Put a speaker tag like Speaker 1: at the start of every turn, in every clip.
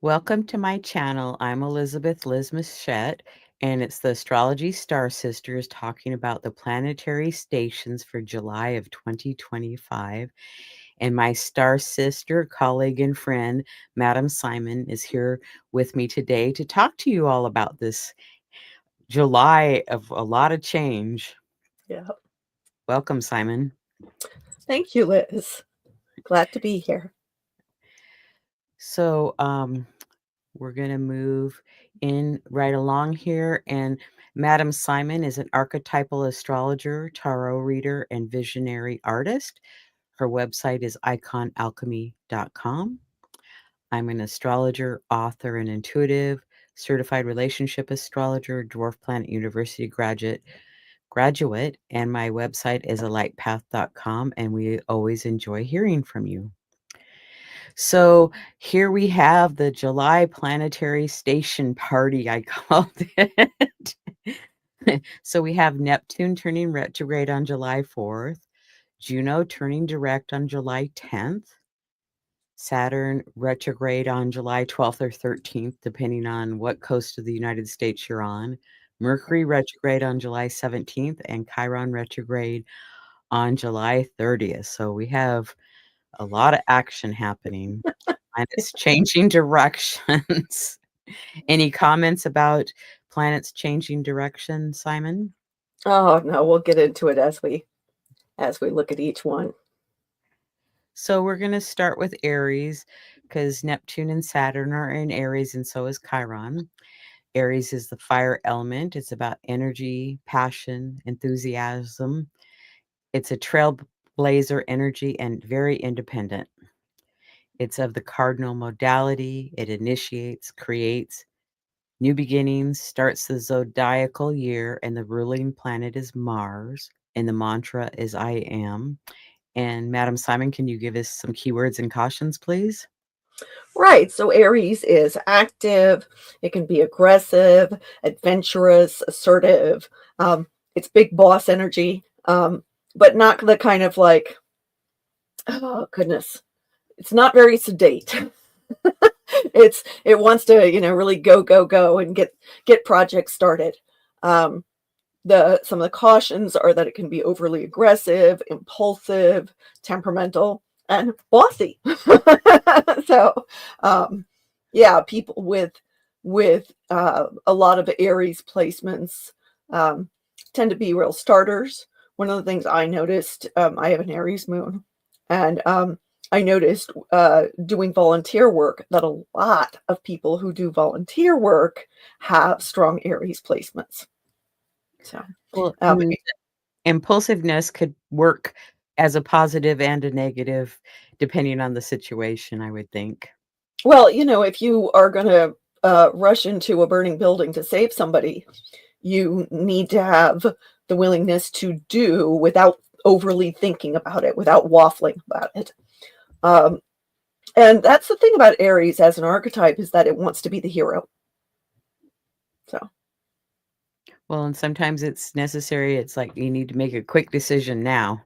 Speaker 1: Welcome to my channel. I'm Elizabeth Liz Muschett, and it's the Astrology Star Sisters talking about the planetary stations for July of 2025. And my star sister, colleague, and friend, Madam Simon, is here with me today to talk to you all about this July of a lot of change.
Speaker 2: Yeah.
Speaker 1: Welcome, Simon.
Speaker 2: Thank you, Liz. Glad to be here.
Speaker 1: So, we're going to move in right along here. And Madam Simon is an archetypal astrologer, tarot reader, and visionary artist. Her website is iconalchemy.com. I'm an astrologer, author, and intuitive, certified relationship astrologer, Dwarf Planet University graduate, and my website is alightpath.com, and we always enjoy hearing from you. So here we have the July planetary station party, I called it. So we have Neptune turning retrograde on July 4th, Juno turning direct on July 10th, Saturn retrograde on July 12th or 13th, depending on what coast of the United States you're on, Mercury retrograde on July 17th, and Chiron retrograde on July 30th. So we have a lot of action happening. And it's changing directions. Any comments about planets changing direction, Simon?
Speaker 2: Oh no, we'll get into it as we look at each one.
Speaker 1: So we're going to start with Aries because Neptune and Saturn are in Aries, and so is Chiron. Aries is the fire element. It's about energy, passion, enthusiasm. It's a trailblazer energy and very independent. It's of the Cardinal modality. It initiates, creates, new beginnings, starts the zodiacal year, and the ruling planet is Mars, and the mantra is I am. And Madam Simon, can you give us some keywords and cautions, please?
Speaker 2: Right. So Aries is active. It can be aggressive, adventurous, assertive. It's big boss energy, but not the kind of like, oh goodness, it's not very sedate. It wants to really go and get projects started. Some of the cautions are that it can be overly aggressive, impulsive, temperamental, and bossy. So yeah, people with a lot of Aries placements tend to be real starters. One of the things I noticed, I have an Aries moon, and I noticed doing volunteer work that a lot of people who do volunteer work have strong Aries placements. So,
Speaker 1: Well, impulsiveness could work as a positive and a negative, depending on the situation, I would think.
Speaker 2: well, if you are going to rush into a burning building to save somebody, you need to have the willingness to do without overly thinking about it, without waffling about it. And that's the thing about Aries as an archetype, is that it wants to be the hero. So,
Speaker 1: Well, and sometimes it's necessary. It's like you need to make a quick decision now.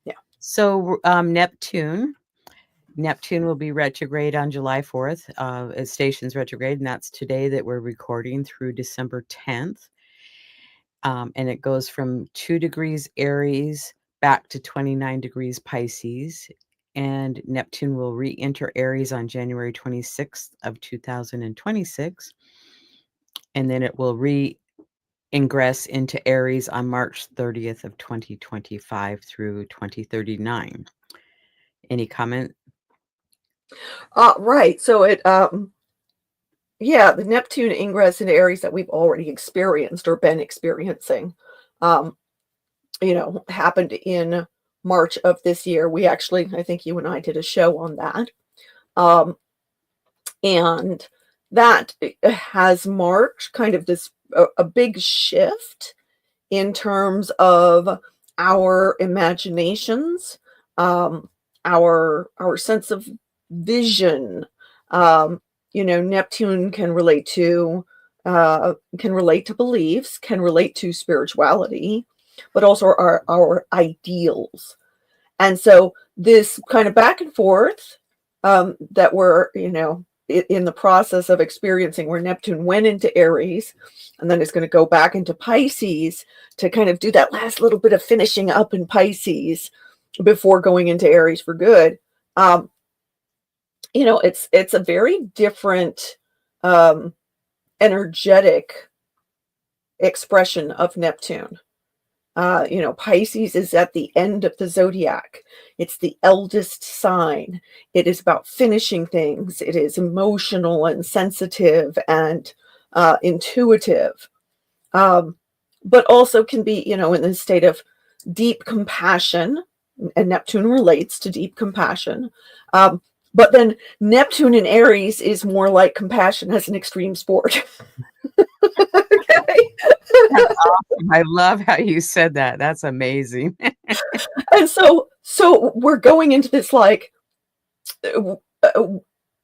Speaker 2: yeah.
Speaker 1: So, Neptune will be retrograde on July 4th. It stations retrograde, and that's today that we're recording through December 10th. And it goes from 2 degrees Aries back to 29 degrees Pisces. And Neptune will re-enter Aries on January 26th of 2026. And then it will re-ingress into Aries on March 30th of 2025 through 2039. Any comment?
Speaker 2: Right. So yeah, the Neptune ingress into Aries that we've already experienced or been experiencing, happened in March of this year. We actually, I think you and I did a show on that. And that has marked kind of this a big shift in terms of our imaginations, our sense of vision. Neptune can relate to beliefs, can relate to spirituality, but also our ideals. And so this kind of back and forth that we're, in the process of experiencing, where Neptune went into Aries and then it's going to go back into Pisces to kind of do that last little bit of finishing up in Pisces before going into Aries for good. It's a very different energetic expression of Neptune. Pisces is at the end of the zodiac. It's the eldest sign. It is about finishing things. It is emotional and sensitive and intuitive, but also can be, in a state of deep compassion. And Neptune relates to deep compassion. But then Neptune in Aries is more like compassion as an extreme sport. Okay.
Speaker 1: That's awesome. I love how you said that. That's amazing.
Speaker 2: And so we're going into this like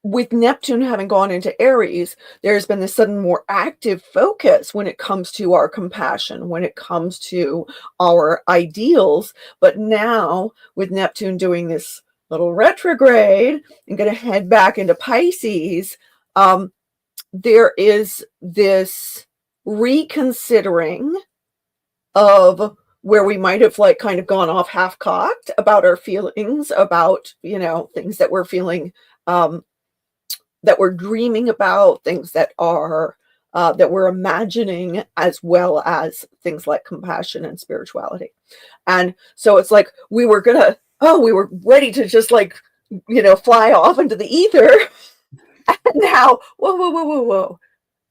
Speaker 2: with Neptune having gone into Aries, there's been this sudden more active focus when it comes to our compassion, when it comes to our ideals. But now with Neptune doing this little retrograde and going to head back into Pisces, there is this reconsidering of where we might have like kind of gone off half-cocked about our feelings, about, things that we're feeling, that we're dreaming about, things that are that we're imagining, as well as things like compassion and spirituality. And so it's like we were ready to just like, fly off into the ether. And now, whoa.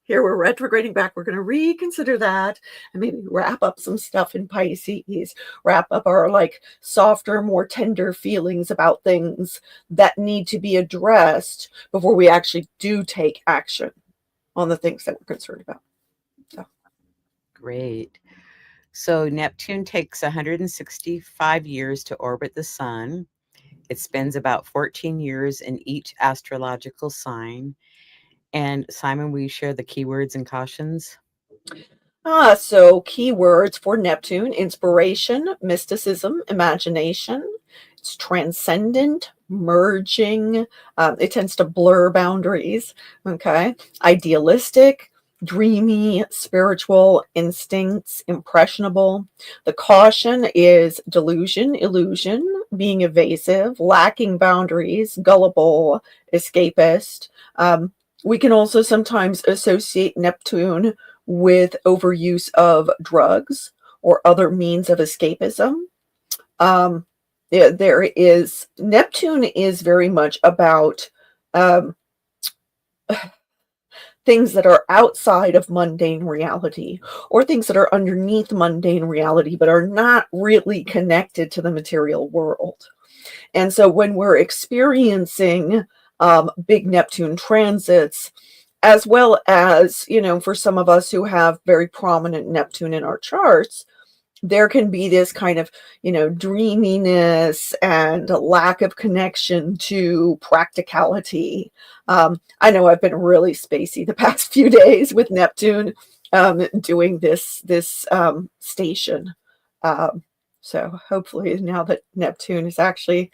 Speaker 2: Here we're retrograding back. We're going to reconsider that and maybe wrap up some stuff in Pisces, wrap up our like softer, more tender feelings about things that need to be addressed before we actually do take action on the things that we're concerned about. So.
Speaker 1: Great. So Neptune takes 165 years to orbit the sun. It spends about 14 years in each astrological sign. And Simon, will you share the keywords and cautions?
Speaker 2: So keywords for Neptune: inspiration, mysticism, imagination. It's transcendent, merging. It tends to blur boundaries. Okay. Idealistic, dreamy, spiritual, instincts, impressionable. The caution is delusion, illusion, being evasive, lacking boundaries, gullible, escapist. We can also sometimes associate Neptune with overuse of drugs or other means of escapism. Neptune is very much about things that are outside of mundane reality, or things that are underneath mundane reality but are not really connected to the material world. And so when we're experiencing big Neptune transits, as well as, for some of us who have very prominent Neptune in our charts, there can be this kind of, dreaminess and a lack of connection to practicality. I know I've been really spacey the past few days with Neptune doing this station. So hopefully now that Neptune is actually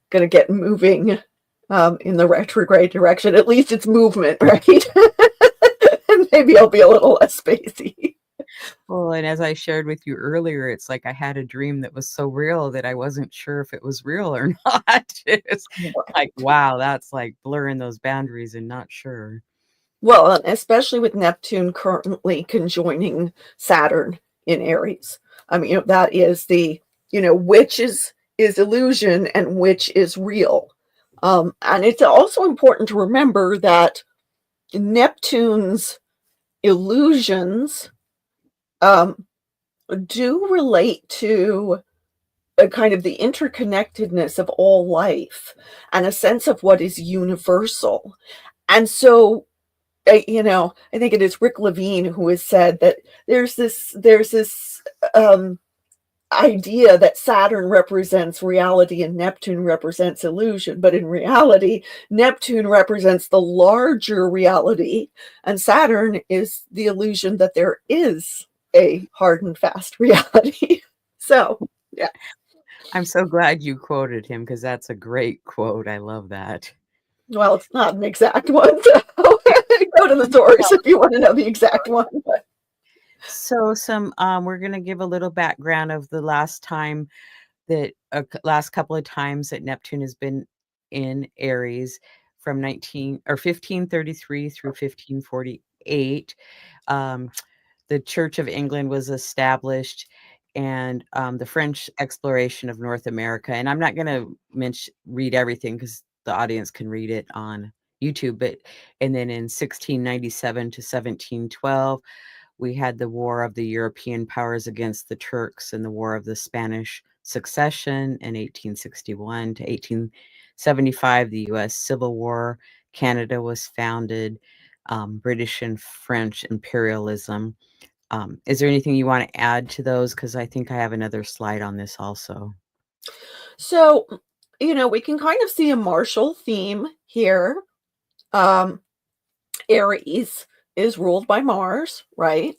Speaker 2: going to get moving in the retrograde direction, at least it's movement, right? And maybe I'll be a little less spacey.
Speaker 1: Well, and as I shared with you earlier, it's like I had a dream that was so real that I wasn't sure if it was real or not. It's like, wow, that's like blurring those boundaries and not sure.
Speaker 2: Well, especially with Neptune currently conjoining Saturn in Aries. I mean, that is the, which is illusion and which is real. And it's also important to remember that Neptune's illusions do relate to a kind of the interconnectedness of all life and a sense of what is universal. And so, I think it is Rick Levine who has said that there's this idea that Saturn represents reality and Neptune represents illusion. But in reality, Neptune represents the larger reality, and Saturn is the illusion that there is a hard and fast reality. So, yeah.
Speaker 1: I'm so glad you quoted him because that's a great quote. I love that.
Speaker 2: Well, it's not an exact one, so go to the source if you want to know the exact one. But
Speaker 1: So we're gonna give a little background of the last time that last couple of times that Neptune has been in Aries from 1533 through 1548. Um, the Church of England was established, and the French exploration of North America. And I'm not going to read everything because the audience can read it on YouTube. But and then in 1697 to 1712, we had the War of the European Powers against the Turks and the War of the Spanish Succession in 1861 to 1875, the U.S. Civil War. Canada was founded, British and French imperialism. Is there anything you want to add to those? Because I think I have another slide on this also.
Speaker 2: so, we can kind of see a martial theme here. Aries is ruled by Mars, right?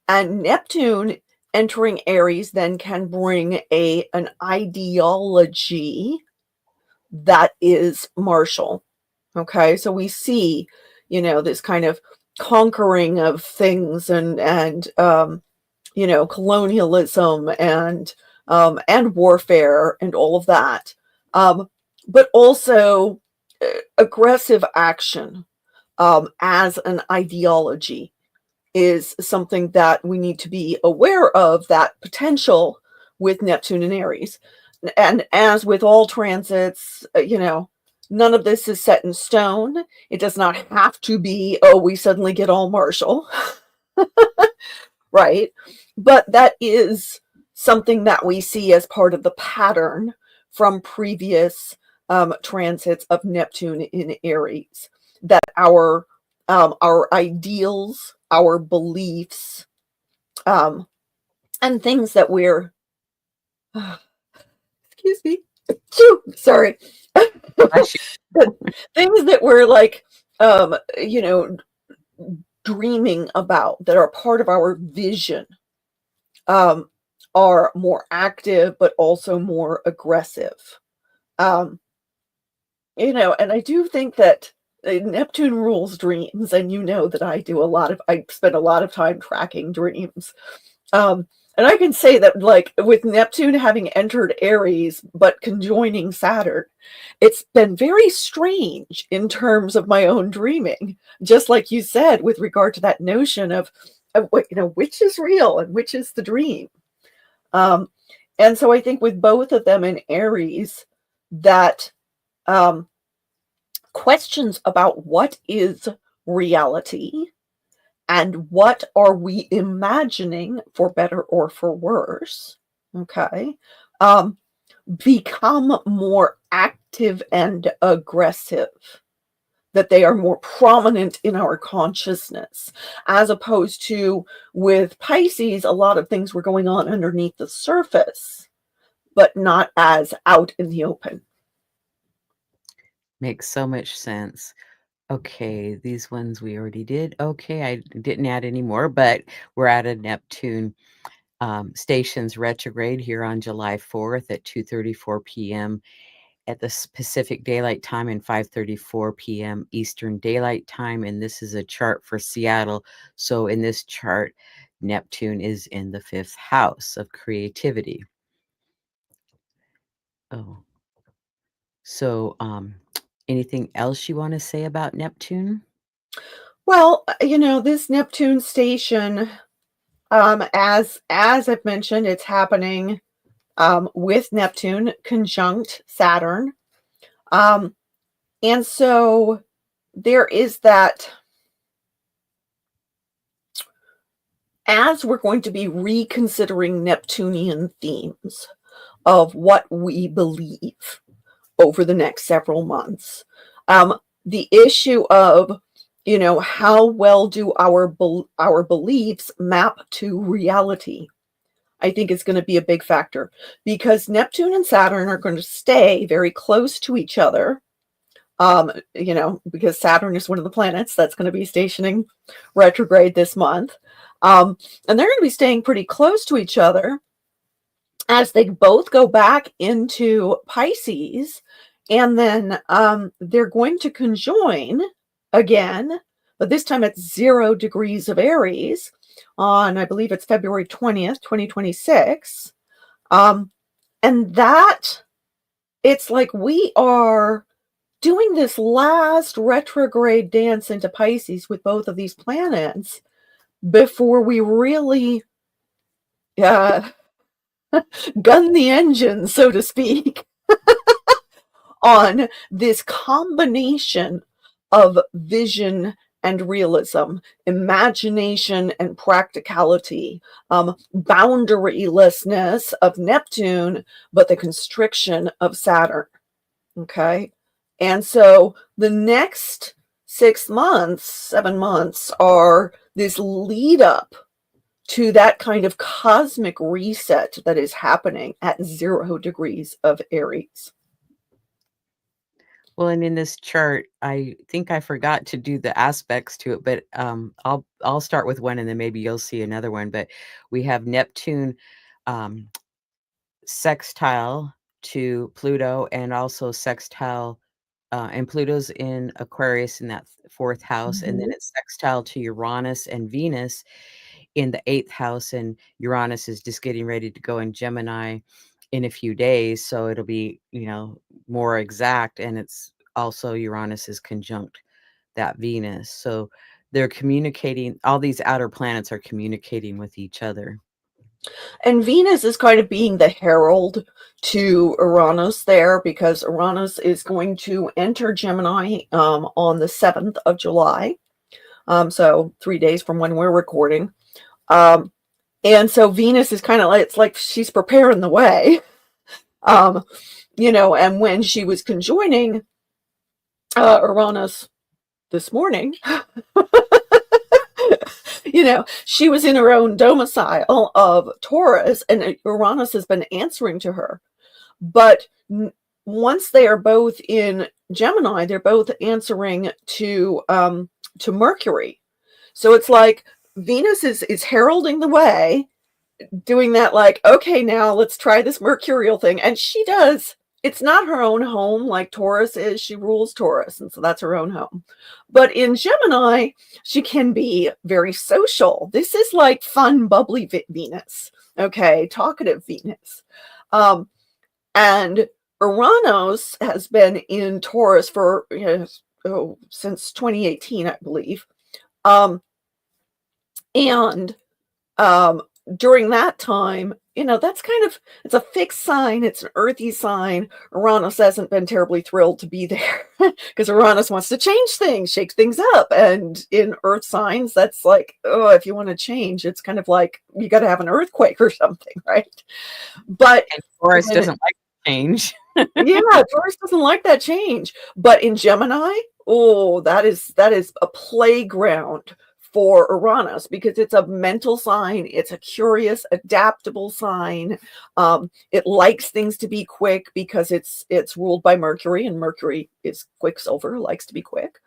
Speaker 2: And Neptune entering Aries then can bring an ideology that is martial. Okay, so we see, this kind of conquering of things and colonialism and warfare and all of that, but also aggressive action as an ideology is something that we need to be aware of, that potential with Neptune and Aries. And as with all transits, none of this is set in stone. It does not have to be, oh, we suddenly get all martial, right? But that is something that we see as part of the pattern from previous transits of Neptune in Aries, that our ideals, our beliefs, and things that we're excuse me, sorry, things that we're like, dreaming about, that are part of our vision, are more active but also more aggressive. And I do think that Neptune rules dreams, and that I spend a lot of time tracking dreams. And I can say that, like, with Neptune having entered Aries but conjoining Saturn, it's been very strange in terms of my own dreaming. Just like you said, with regard to that notion of which is real and which is the dream. And so I think with both of them in Aries, that questions about what is reality and what are we imagining, for better or for worse, okay, become more active and aggressive, that they are more prominent in our consciousness, as opposed to with Pisces, a lot of things were going on underneath the surface, but not as out in the open.
Speaker 1: Makes so much sense. Okay, these ones we already did. Okay, I didn't add any more, but we're at a Neptune stations retrograde here on July 4th at 2:34 p.m. at the Pacific Daylight Time and 5:34 p.m. Eastern Daylight Time. And this is a chart for Seattle. So in this chart, Neptune is in the 5th house of creativity. Oh, so anything else you want to say about Neptune?
Speaker 2: Well, this Neptune station, as I've mentioned, it's happening with Neptune conjunct Saturn. And so there is that, as we're going to be reconsidering Neptunian themes of what we believe over the next several months, the issue of, how well do our beliefs map to reality, I think is going to be a big factor, because Neptune and Saturn are going to stay very close to each other. Because Saturn is one of the planets that's going to be stationing retrograde this month. And they're going to be staying pretty close to each other as they both go back into Pisces And then they're going to conjoin again, but this time at 0 degrees of Aries on, I believe it's February 20th, 2026. And that, it's like we are doing this last retrograde dance into Pisces with both of these planets before we really gun the engine, so to speak, on this combination of vision and realism, imagination and practicality, boundarylessness of Neptune, but the constriction of Saturn. Okay. And so the next 6 months, 7 months are this lead up to that kind of cosmic reset that is happening at 0 degrees of Aries.
Speaker 1: Well, and in this chart, I think I forgot to do the aspects to it, but I'll start with one, and then maybe you'll see another one. But we have Neptune sextile to Pluto, and also sextile, and Pluto's in Aquarius in that 4th house, and then
Speaker 2: Mhm.
Speaker 1: it's sextile to Uranus and Venus in the 8th house, and Uranus is just getting ready to go in Gemini in a few days, so it'll be, more exact, and it's also Uranus is conjunct that Venus. So they're communicating, all these outer planets are communicating with each other.
Speaker 2: And Venus is kind of being the herald to Uranus there, because Uranus is going to enter Gemini on the 7th of July. So 3 days from when we're recording. And so Venus is kind of like, it's like she's preparing the way. And when she was conjoining Uranus this morning, she was in her own domicile of Taurus, and Uranus has been answering to her. But once they are both in Gemini, they're both answering to Mercury. So it's like Venus is heralding the way, doing that, like, okay, now let's try this mercurial thing. And she does. It's not her own home like Taurus is. She rules Taurus, and so that's her own home. But in Gemini, she can be very social. This is like fun, bubbly Venus. Okay, talkative Venus. And Uranus has been in Taurus for since 2018, I believe. And during that time, that's kind of, it's a fixed sign. It's an earthy sign. Uranus hasn't been terribly thrilled to be there because Uranus wants to change things, shake things up. And in earth signs, that's like, oh, if you want to change, it's kind of like you got to have an earthquake or something, right? But
Speaker 1: And Taurus doesn't like change.
Speaker 2: yeah, Taurus doesn't like that change. But in Gemini, oh, that is a playground for Uranus, because it's a mental sign. It's a curious, adaptable sign. It likes things to be quick because it's ruled by Mercury, and Mercury is quicksilver, likes to be quick.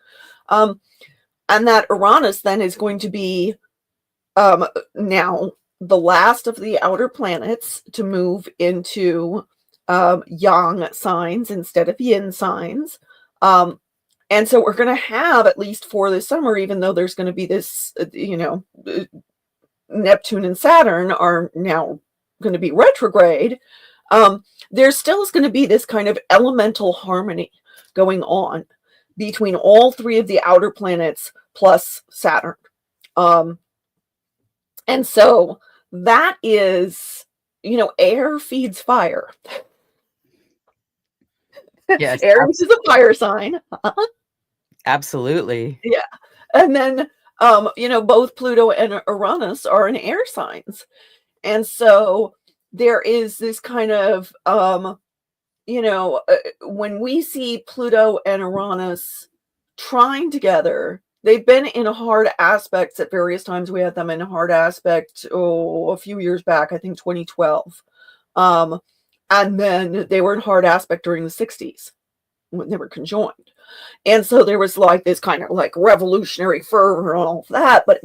Speaker 2: And that Uranus then is going to be now the last of the outer planets to move into yang signs instead of yin signs. And so we're going to have, at least for this summer, even though there's going to be this, Neptune and Saturn are now going to be retrograde, there still is going to be this kind of elemental harmony going on between all 3 of the outer planets plus Saturn. And so that is, air feeds fire.
Speaker 1: Yes,
Speaker 2: Aries is a fire sign.
Speaker 1: absolutely.
Speaker 2: Yeah. And then, both Pluto and Uranus are in air signs. And so there is this kind of, when we see Pluto and Uranus trying together, they've been in hard aspects at various times. We had them in a hard aspect, a few years back, I think 2012. And then they were in hard aspect during the 60s when they were conjoined. And so there was like this kind of like revolutionary fervor and all of that, but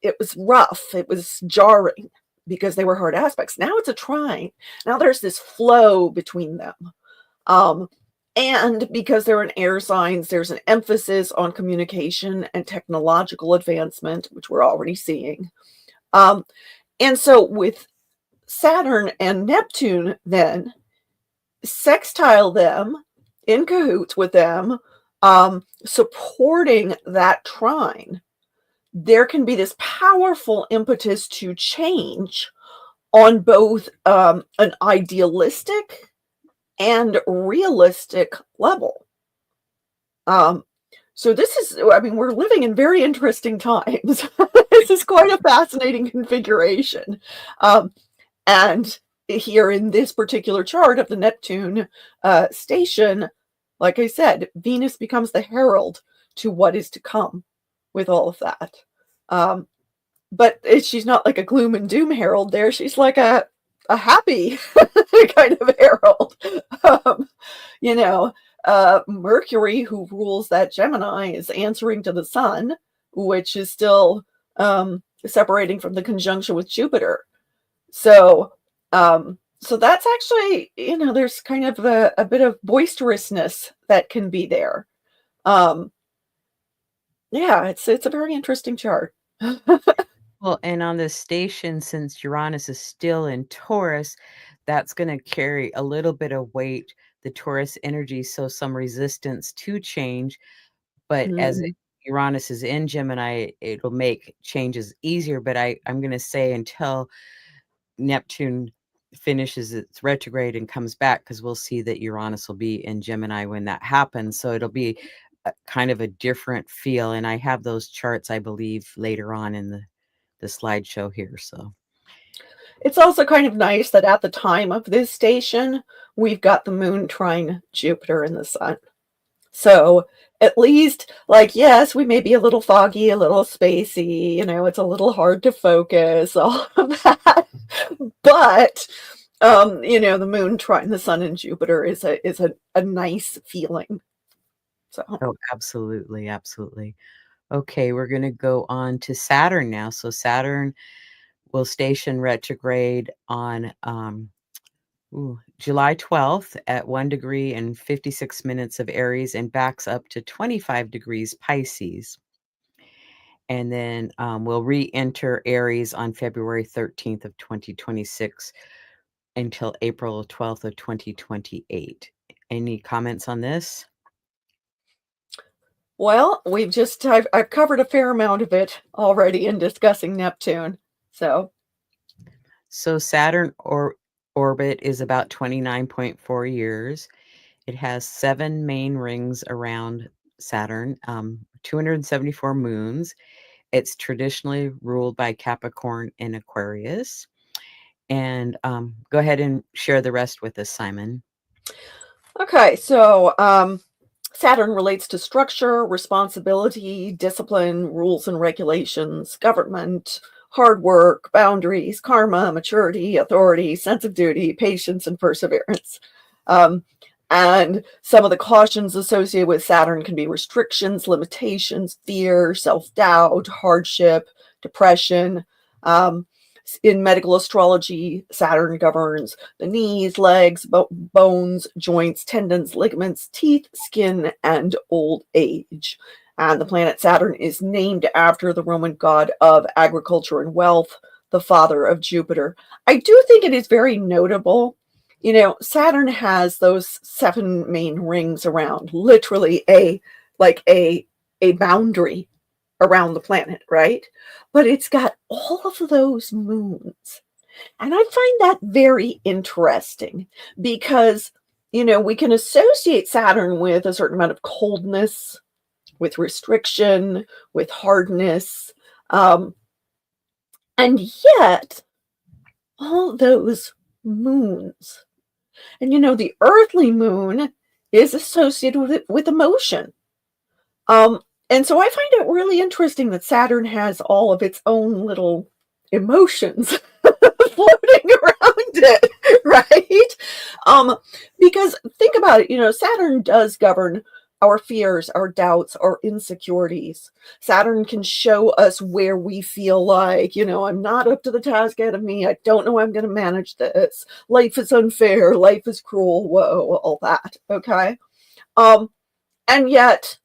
Speaker 2: it was rough. It was jarring because they were hard aspects. Now it's a trine. Now there's this flow between them. And because they're in air signs, there's an emphasis on communication and technological advancement, which we're already seeing. And so with Saturn and Neptune, then sextile them, in cahoots with them, supporting that trine, there can be this powerful impetus to change on both an idealistic and realistic level. So this is, I mean, we're living in very interesting times. This is quite a fascinating configuration. And here in this particular chart of the Neptune station, like I said, Venus becomes the herald to what is to come with all of that. But she's not like a gloom and doom herald there. She's like a happy kind of herald. You know, Mercury, who rules that Gemini, is answering to the sun, which is still separating from the conjunction with Jupiter. So that's actually, you know, there's kind of a bit of boisterousness that can be there. Yeah, it's a very interesting chart.
Speaker 1: Well, and on the station, since Uranus is still in Taurus, that's going to carry a little bit of weight, the Taurus energy, so some resistance to change. But as
Speaker 2: Mm.
Speaker 1: Uranus is in Gemini, it'll make changes easier. But I'm going to say until Neptune finishes its retrograde and comes back, because we'll see that Uranus will be in Gemini when that happens. So it'll be kind of a different feel. And I have those charts, I believe, later on in the slideshow here. So
Speaker 2: It's also kind of nice that at the time of this station, we've got the moon trine Jupiter and the sun. So at least, like, yes, we may be a little foggy, a little spacey, you know, it's a little hard to focus, all of that. But you know, the moon trine the sun and Jupiter is a nice feeling. So
Speaker 1: oh, absolutely, absolutely. Okay, we're going to go on to Saturn now. So Saturn will station retrograde on July 12th at 1 degree and 56 minutes of Aries and backs up to 25 degrees Pisces. And then we'll re-enter Aries on February 13th of 2026 until April 12th of 2028. Any comments on this?
Speaker 2: well, I've covered a fair amount of it already in discussing Neptune. So
Speaker 1: So Saturn orbit is about 29.4 years. It has 7 main rings around Saturn, 274 moons. It's traditionally ruled by Capricorn and Aquarius. And go ahead and share the rest with us, Simon.
Speaker 2: okay, so Saturn relates to structure, responsibility, discipline, rules and regulations, government, hard work, boundaries, karma, maturity, authority, sense of duty, patience, and perseverance. Um, and some of the cautions associated with Saturn can be restrictions, limitations, fear, self doubt, hardship, depression. In medical astrology, Saturn governs the knees, legs, bones, joints, tendons, ligaments, teeth, skin, and old age. And the planet Saturn is named after the Roman god of agriculture and wealth, the father of Jupiter. I do think it is very notable. You know, Saturn has those 7 main rings around, literally a boundary around the planet, right? But it's got all of those moons. And I find that very interesting because, you know, we can associate Saturn with a certain amount of coldness, with restriction, with hardness. And yet, all those moons. And, you know, the earthly moon is associated with emotion. And so I find it really interesting that Saturn has all of its own little emotions floating around it, right? Because think about it, you know, Saturn does govern our fears, our doubts, our insecurities. Saturn can show us where we feel like, you know, I'm not up to the task ahead of me. I don't know how I'm going to manage this. Life is unfair. Life is cruel. Whoa, all that. Okay. And yet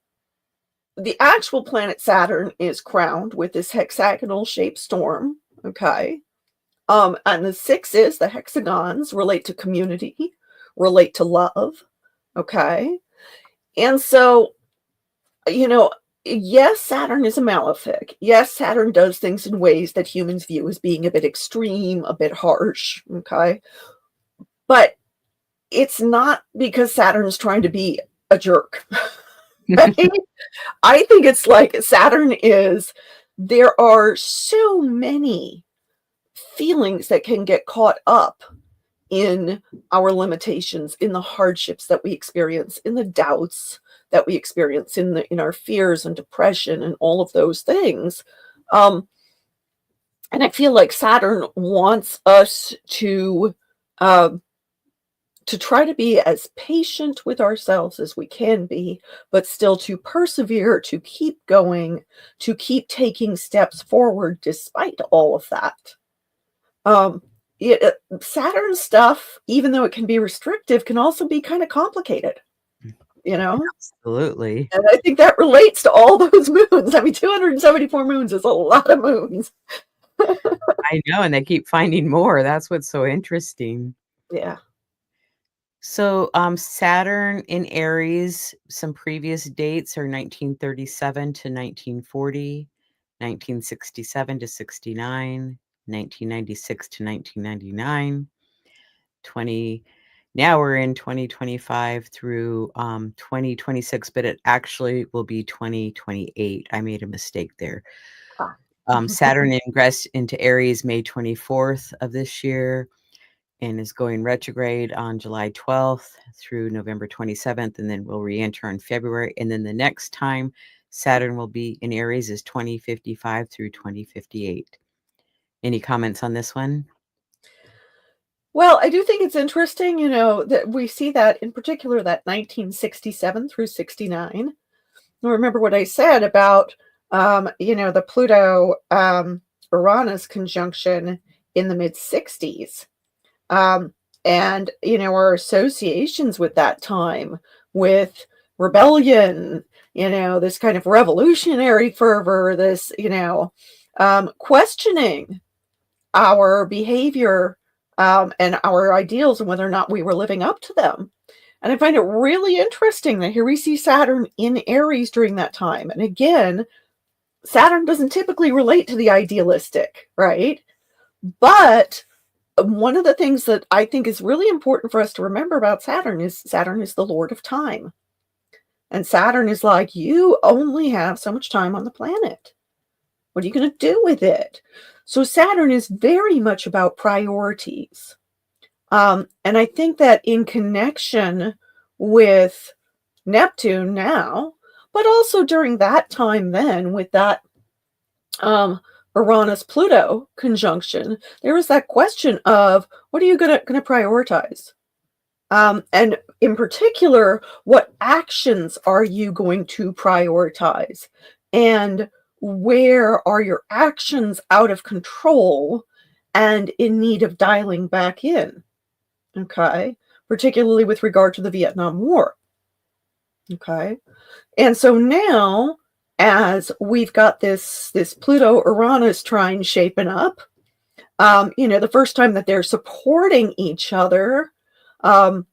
Speaker 2: the actual planet Saturn is crowned with this hexagonal shaped storm. Okay. And the sixes, the hexagons, relate to community, relate to love. Okay. And so, yes, Saturn is a malefic. Yes, Saturn does things in ways that humans view as being a bit extreme, a bit harsh. Okay. But it's not because Saturn's trying to be a jerk. Right? I think it's like there are so many feelings that can get caught up in our limitations, in the hardships that we experience, in the doubts that we experience, in our fears and depression and all of those things. And I feel like Saturn wants us to try to be as patient with ourselves as we can be, but still to persevere, to keep going, to keep taking steps forward despite all of that. Saturn stuff, even though it can be restrictive, can also be kind of complicated,
Speaker 1: Absolutely.
Speaker 2: And I think that relates to all those moons. I mean, 274 moons is a lot of moons.
Speaker 1: I know, and they keep finding more. That's what's so interesting.
Speaker 2: Yeah.
Speaker 1: So, Saturn in Aries, some previous dates are 1937 to 1940, 1967 to 69, 1996 to 1999, 20. Now we're in 2025 through 2026, but it actually will be 2028. I made a mistake there. Saturn ingressed into Aries May 24th of this year and is going retrograde on July 12th through November 27th, and then will re-enter in February. And then the next time Saturn will be in Aries is 2055 through 2058. Any comments on this one?
Speaker 2: Well, I do think it's interesting, that we see that in particular that 1967 through 69. Remember what I said about, the Pluto Uranus conjunction in the mid 60s. And, our associations with that time, with rebellion, this kind of revolutionary fervor, this, questioning our behavior and our ideals and whether or not we were living up to them. And I find it really interesting that here we see Saturn in Aries during that time. And again, Saturn doesn't typically relate to the idealistic, right? But one of the things that I think is really important for us to remember about Saturn is the Lord of time. And Saturn is like, you only have so much time on the planet. What are you going to do with it? So Saturn is very much about priorities. And I think that in connection with Neptune now, but also during that time then with that Uranus-Pluto conjunction, there was that question of what are you going to prioritize? And in particular, what actions are you going to prioritize? And where are your actions out of control and in need of dialing back in? Okay, particularly with regard to the Vietnam War. Okay, and so now, as we've got this Pluto-Uranus trine shaping up, the first time that they're supporting each other in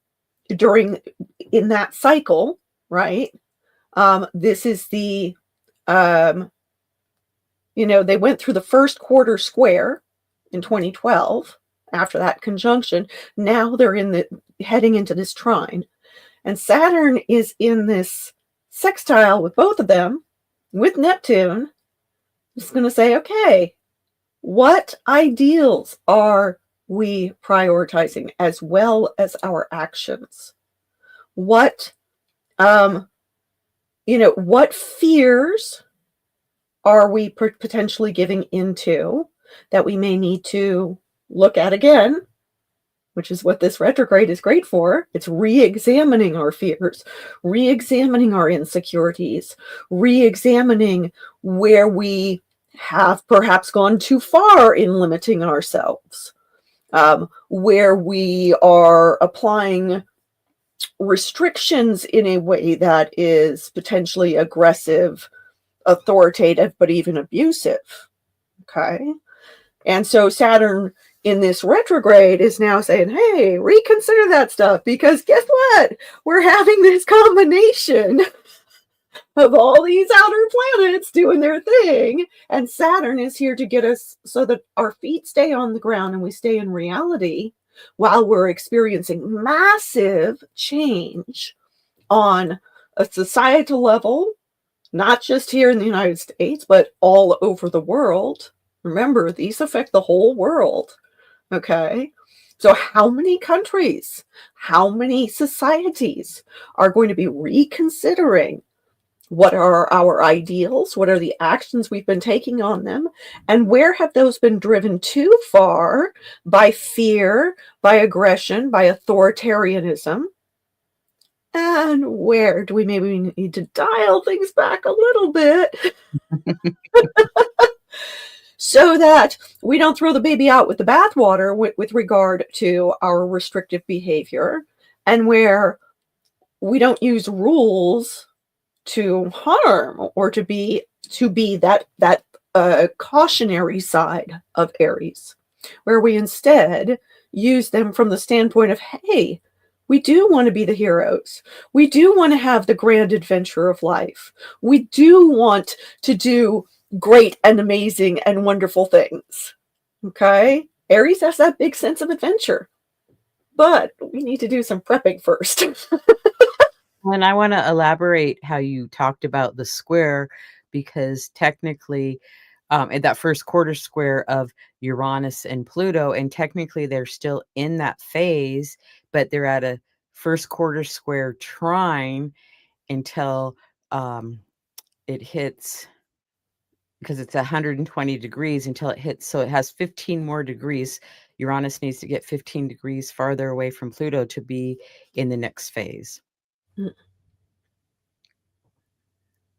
Speaker 2: that cycle, right? This is the, they went through the first quarter square in 2012 after that conjunction. Now they're heading into this trine. And Saturn is in this sextile with both of them, with Neptune. It's going to say, okay, what ideals are we prioritizing as well as our actions? What fears are we potentially giving into that we may need to look at again, which is what this retrograde is great for. It's re-examining our fears, re-examining our insecurities, re-examining where we have perhaps gone too far in limiting ourselves, where we are applying restrictions in a way that is potentially aggressive, authoritative, but even abusive. Okay. And so Saturn in this retrograde is now saying, hey, reconsider that stuff, because guess what? We're having this combination of all these outer planets doing their thing. And Saturn is here to get us so that our feet stay on the ground and we stay in reality while we're experiencing massive change on a societal level, not just here in the United States, but all over the world. Remember, these affect the whole world. Okay. So, how many countries, how many societies are going to be reconsidering what are our ideals? What are the actions we've been taking on them? And where have those been driven too far by fear, by aggression, by authoritarianism? And where do we maybe need to dial things back a little bit so that we don't throw the baby out with the bathwater with regard to our restrictive behavior, and where we don't use rules to harm or to be that cautionary side of Aries, where we instead use them from the standpoint of, hey, we do want to be the heroes. We do want to have the grand adventure of life. We do want to do great and amazing and wonderful things. Okay? Aries has that big sense of adventure, but we need to do some prepping first.
Speaker 1: And I want to elaborate how you talked about the square, because technically, in that first quarter square of Uranus and Pluto, and technically they're still in that phase, but they're at a first quarter square trine until it hits, because it's 120 degrees until it hits. So it has 15 more degrees. Uranus needs to get 15 degrees farther away from Pluto to be in the next phase.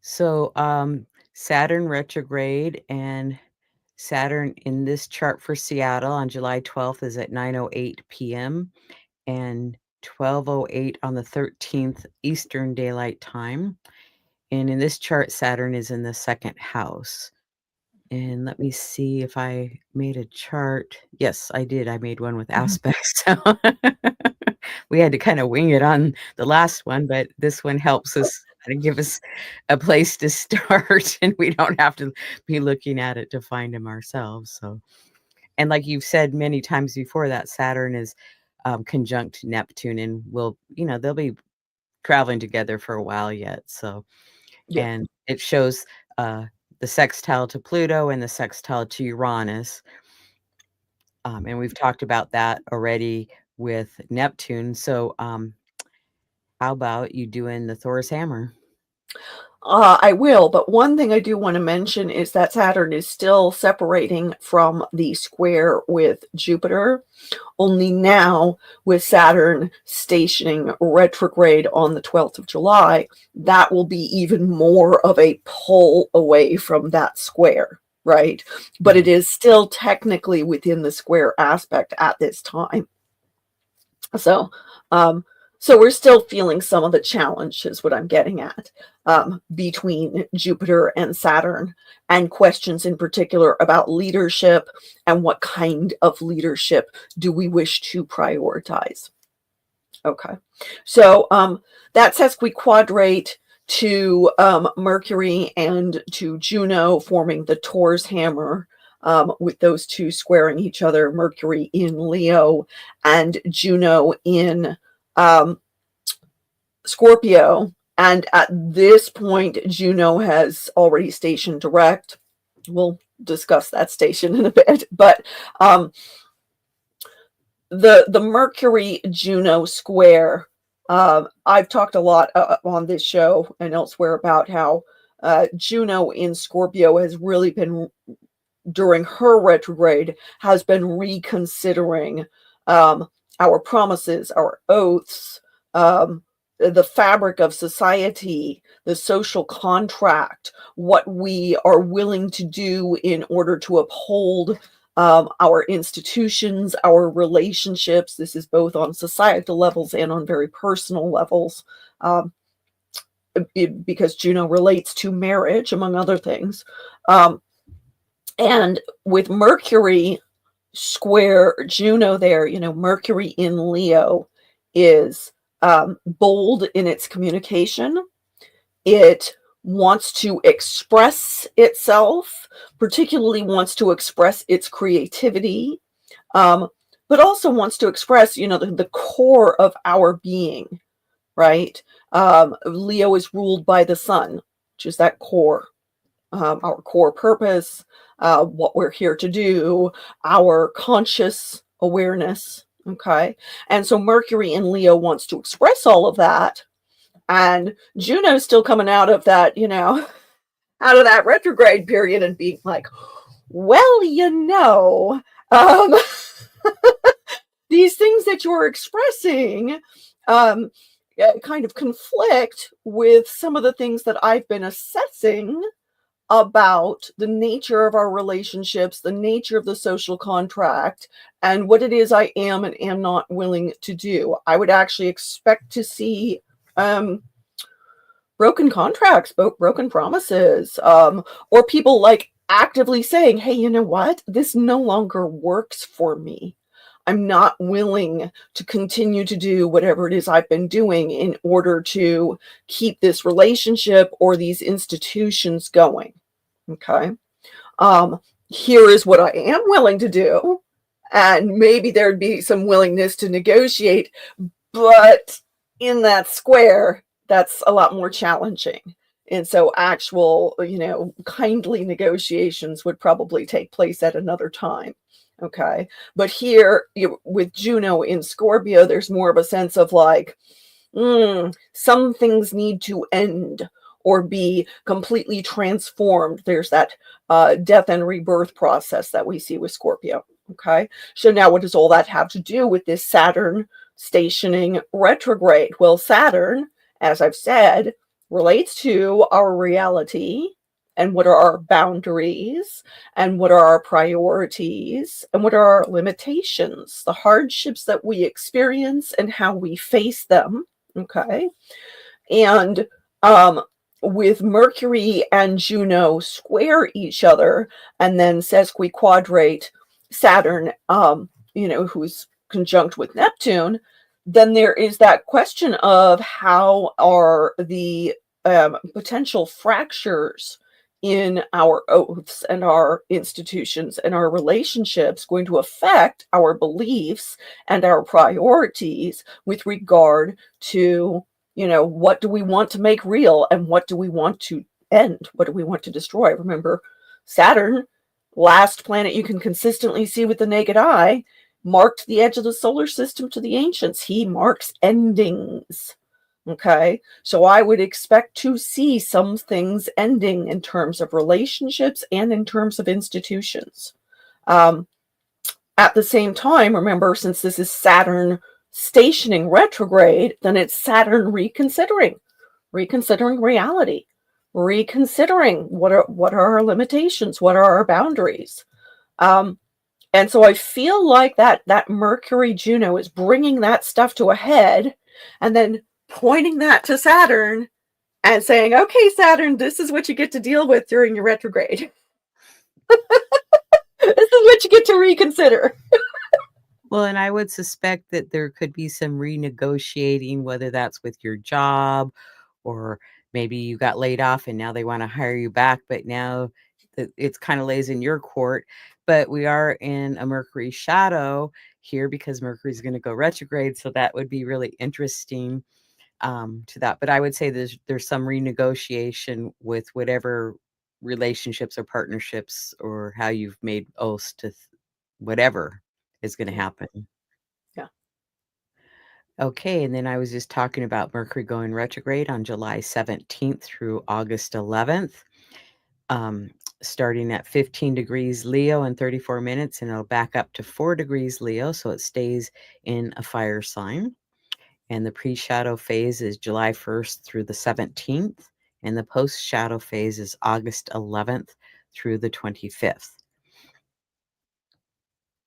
Speaker 1: So Saturn retrograde, and Saturn in this chart for Seattle on July 12th is at 9:08 p.m. and 12:08 on the 13th Eastern Daylight Time. And in this chart, Saturn is in the second house. And let me see if I made a chart. Yes, I did. I made one with aspects. So we had to kind of wing it on the last one, but this one helps us kind of give us a place to start, and we don't have to be looking at it to find them ourselves. So, and like you've said many times before, that Saturn is conjunct Neptune, and they'll be traveling together for a while yet. So,
Speaker 2: Yeah.
Speaker 1: and it shows the sextile to Pluto and the sextile to Uranus. And we've talked about that already with Neptune. So, how about you doing the Thor's hammer?
Speaker 2: I will, but one thing I do want to mention is that Saturn is still separating from the square with Jupiter, only now with Saturn stationing retrograde on the 12th of July, that will be even more of a pull away from that square, right? But it is still technically within the square aspect at this time. So, so we're still feeling some of the challenge, is what I'm getting at, between Jupiter and Saturn, and questions in particular about leadership and what kind of leadership do we wish to prioritize. Okay, so that sesquiquadrate to Mercury and to Juno, forming the Taurus hammer, with those two squaring each other, Mercury in Leo and Juno in Scorpio. And at this point, Juno has already stationed direct. We'll discuss that station in a bit, but the Mercury Juno square, I've talked a lot on this show and elsewhere about how Juno in Scorpio has really been, during her retrograde, has been reconsidering our promises, our oaths, the fabric of society, the social contract, what we are willing to do in order to uphold our institutions, our relationships. This is both on societal levels and on very personal levels, because Juno relates to marriage, among other things. And with Mercury square Juno there, Mercury in Leo is bold in its communication. It wants to express itself, particularly wants to express its creativity, but also wants to express, the core of our being, right? Leo is ruled by the sun, which is that core, our core purpose, what we're here to do, our conscious awareness. Okay. And so Mercury in Leo wants to express all of that. And Juno's still coming out of that, out of that retrograde period and being like, well, um, these things that you're expressing kind of conflict with some of the things that I've been assessing about the nature of our relationships, the nature of the social contract, and what it is I am and am not willing to do. I would actually expect to see broken contracts, broken promises, or people like actively saying, hey, you know what? This no longer works for me. I'm not willing to continue to do whatever it is I've been doing in order to keep this relationship or these institutions going. Okay. Here is what I am willing to do. And maybe there'd be some willingness to negotiate, but in that square, that's a lot more challenging. And so actual, kindly negotiations would probably take place at another time. Okay. But here with Juno in Scorpio, there's more of a sense of like, some things need to end or be completely transformed. There's that death and rebirth process that we see with Scorpio. Okay. So now what does all that have to do with this Saturn stationing retrograde? Well, Saturn, as I've said, relates to our reality and what are our boundaries and what are our priorities and what are our limitations, the hardships that we experience and how we face them. Okay. And with Mercury and Juno square each other and then sesquiquadrate Saturn, who's conjunct with Neptune, then there is that question of how are the potential fractures in our oaths and our institutions and our relationships going to affect our beliefs and our priorities with regard to, what do we want to make real and what do we want to end? What do we want to destroy? Remember, Saturn, last planet you can consistently see with the naked eye, marked the edge of the solar system to the ancients. He marks endings. Okay, so I would expect to see some things ending in terms of relationships and in terms of institutions. At the same time, remember, since this is Saturn stationing retrograde, then it's Saturn reconsidering reality, reconsidering what are our limitations, what are our boundaries. And so I feel like that Mercury Juno is bringing that stuff to a head and then pointing that to Saturn and saying, okay, Saturn, this is what you get to deal with during your retrograde. This is what you get to reconsider.
Speaker 1: Well, and I would suspect that there could be some renegotiating, whether that's with your job or maybe you got laid off and now they want to hire you back, but now it's kind of lays in your court. But we are in a Mercury shadow here because Mercury is going to go retrograde. So that would be really interesting to that. But I would say there's some renegotiation with whatever relationships or partnerships or how you've made oaths to whatever is going to happen.
Speaker 2: Yeah.
Speaker 1: Okay, and then I was just talking about Mercury going retrograde on July 17th through August 11th, starting at 15 degrees Leo in 34 minutes, and it'll back up to 4 degrees Leo, so it stays in a fire sign. And the pre-shadow phase is July 1st through the 17th, and the post-shadow phase is August 11th through the 25th.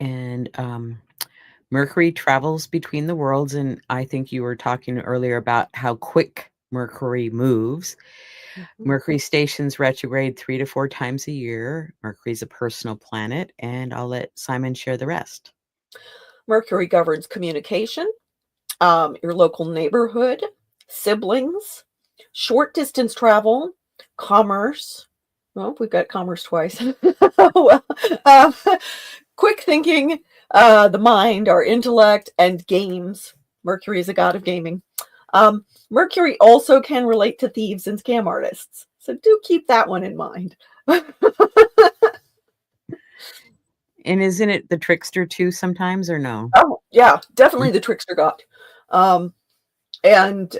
Speaker 1: And Mercury travels between the worlds, and I think you were talking earlier about how quick Mercury moves.
Speaker 2: Mhm.
Speaker 1: Mercury stations retrograde 3 to 4 times a year. Mercury's a personal planet, and I'll let Simon share the rest.
Speaker 2: Mercury governs communication, your local neighborhood, siblings, short distance travel, commerce. Well, we've got commerce twice. Well, um, quick thinking, the mind, our intellect, and games. Mercury is a god of gaming. Mercury also can relate to thieves and scam artists. So do keep that one in mind.
Speaker 1: And isn't it the trickster too sometimes, or no?
Speaker 2: Oh, yeah, definitely the trickster god. Um, and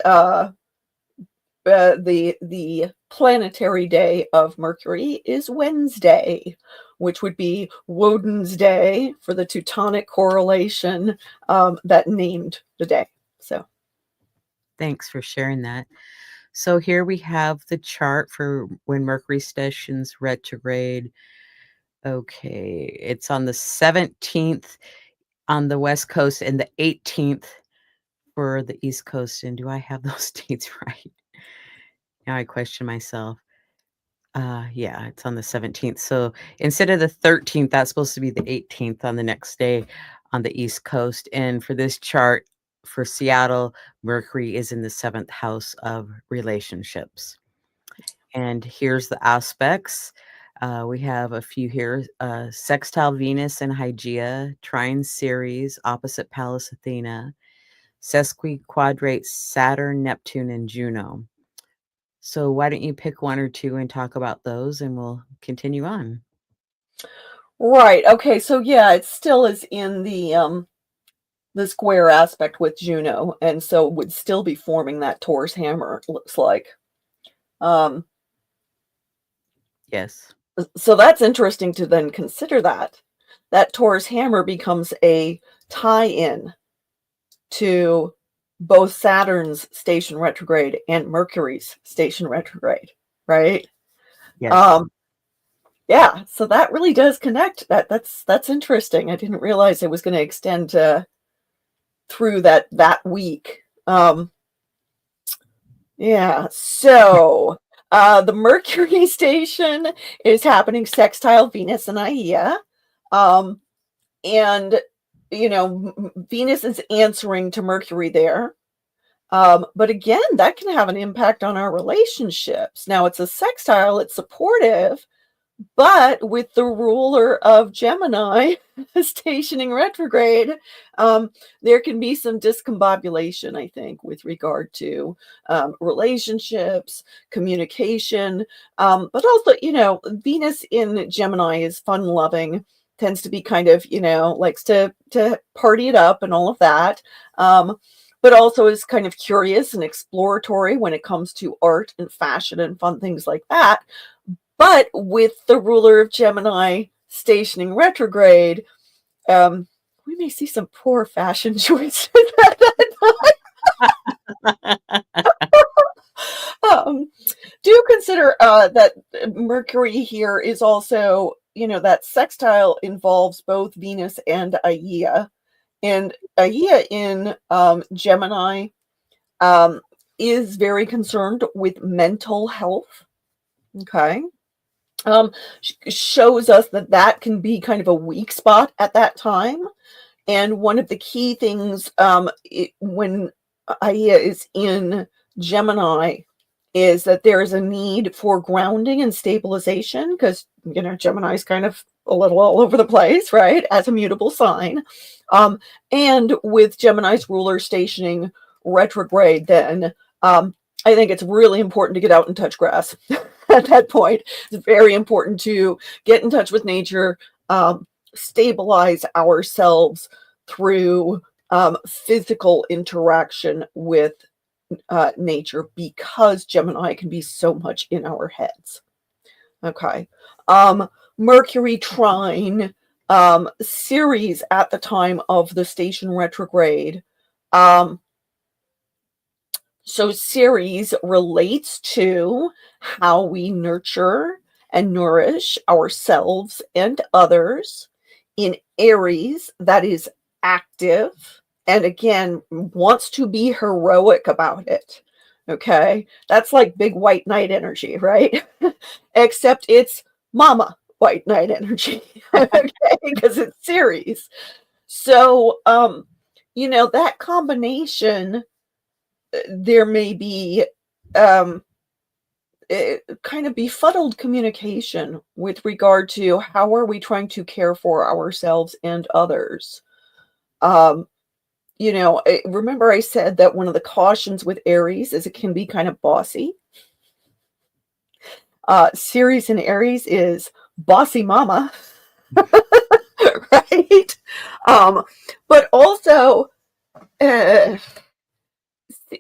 Speaker 2: the planetary day of Mercury is Wednesday, which would be Woden's day for the Teutonic correlation that named the day. So,
Speaker 1: Thanks for sharing that. So here we have the chart for when Mercury stations retrograde. Okay, it's on the 17th on the West Coast and the 18th for the East Coast. And do I have those dates right? Now I question myself. Yeah, it's on the 17th. So instead of the 13th, that's supposed to be the 18th on the next day on the East Coast. And for this chart for Seattle, Mercury is in the 7th house of relationships. And here's the aspects. We have a few here. Sextile Venus and Hygeia, trine Ceres, opposite Pallas Athena, sesquiquadrate Saturn, Neptune, and Juno. So why don't you pick one or two and talk about those, and we'll continue on.
Speaker 2: right. Okay. So yeah, it still is in the square aspect with Juno, and so would still be forming that Taurus hammer. It looks like. Um,
Speaker 1: Yes.
Speaker 2: so that's interesting to then consider that that Taurus hammer becomes a tie-in to both Saturn's station retrograde and Mercury's station retrograde, right?
Speaker 1: Yes.
Speaker 2: Um, yeah, so that really does connect. That's interesting. I didn't realize it was going to extend through that week. Yeah, so the Mercury station is happening sextile Venus and Aia. Um, and Venus is answering to Mercury there. But again, that can have an impact on our relationships. Now it's a sextile, it's supportive, but with the ruler of Gemini stationing retrograde, there can be some discombobulation, I think, with regard to relationships, communication, but also, Venus in Gemini is fun loving, tends to be kind of, likes to party it up and all of that. But also is kind of curious and exploratory when it comes to art and fashion and fun things like that. But with the ruler of Gemini stationing retrograde, we may see some poor fashion choices at that time. Do consider that Mercury here is also, that sextile involves both Venus and Aia. And Aia in Gemini is very concerned with mental health. Okay. Shows us that can be kind of a weak spot at that time. And one of the key things when Aia is in Gemini is that there is a need for grounding and stabilization because, Gemini is kind of a little all over the place, right? As a mutable sign. And with Gemini's ruler stationing retrograde, then I think it's really important to get out and touch grass at that point. It's very important to get in touch with nature, stabilize ourselves through physical interaction with nature because Gemini can be so much in our heads. Okay. Mercury trine Ceres at the time of the station retrograde. So Ceres relates to how we nurture and nourish ourselves and others in Aries that is active and again wants to be heroic about it. Okay, that's like big white knight energy, right? Except it's mama white knight energy, okay, because it's Ceres. So, that combination, there may be kind of befuddled communication with regard to how are we trying to care for ourselves and others. Um, remember I said that one of the cautions with Aries is it can be kind of bossy. Ceres in Aries is bossy mama, right? But also, uh,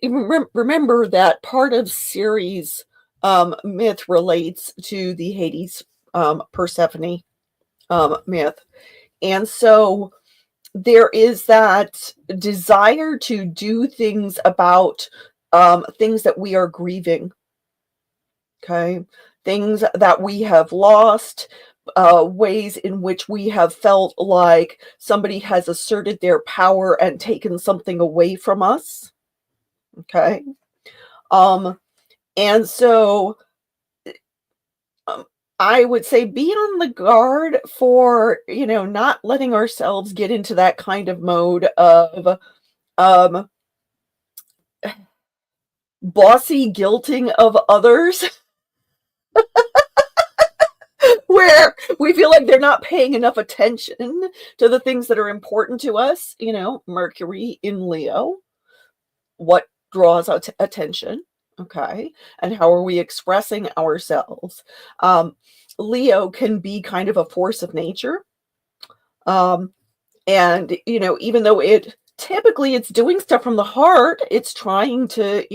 Speaker 2: remember that part of Ceres myth relates to the Hades Persephone myth. And so there is that desire to do things about things that we are grieving, okay? Things that we have lost, ways in which we have felt like somebody has asserted their power and taken something away from us, okay? And so um, I would say be on the guard for, not letting ourselves get into that kind of mode of um, bossy guilting of others where we feel like they're not paying enough attention to the things that are important to us. Mercury in Leo, what draws attention, okay, and how are we expressing ourselves. Leo can be kind of a force of nature, and even though typically it's doing stuff from the heart, it's trying to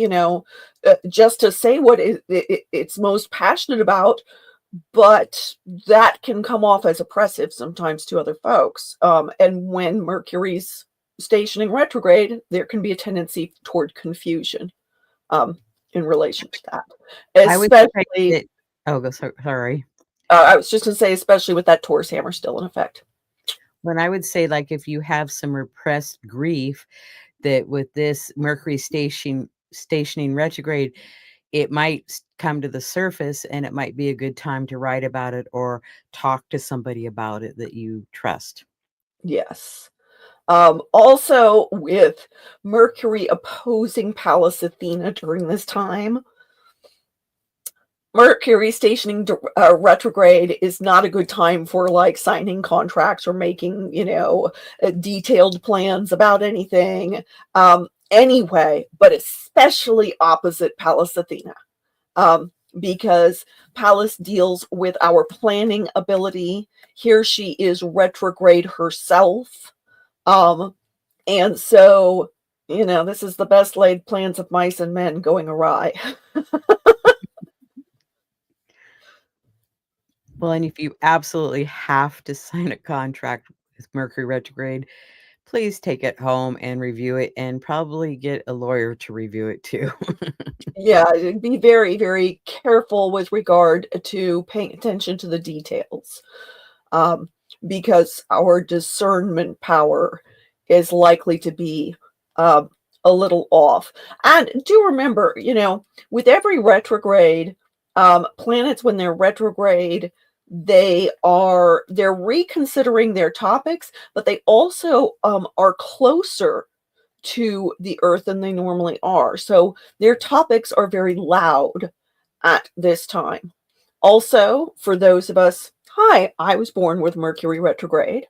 Speaker 2: just to say what it's most passionate about, but that can come off as oppressive sometimes to other folks. And when Mercury's stationing retrograde, there can be a tendency toward confusion in relation to that.
Speaker 1: I would say
Speaker 2: Especially,
Speaker 1: that sorry.
Speaker 2: I was just going to say, especially with that Taurus hammer still in effect.
Speaker 1: When I would say, like, if you have some repressed grief, that with this Mercury stationing retrograde, it might come to the surface, and it might be a good time to write about it or talk to somebody about it that you trust.
Speaker 2: Yes. Also, with Mercury opposing Pallas Athena during this time, Mercury stationing retrograde is not a good time for like signing contracts or making, detailed plans about anything. Anyway, but especially opposite Pallas Athena, because Pallas deals with our planning ability. Here she is retrograde herself. And so, this is the best laid plans of mice and men going awry.
Speaker 1: Well, and if you absolutely have to sign a contract with Mercury retrograde, please take it home and review it, and probably get a lawyer to review it too.
Speaker 2: Yeah, be very, very careful with regard to paying attention to the details, um, because our discernment power is likely to be um, a little off. And do remember, with every retrograde, planets when they're retrograde, they're reconsidering their topics, but they also are closer to the earth than they normally are. So their topics are very loud at this time. Also, for those of us, hi, I was born with Mercury retrograde.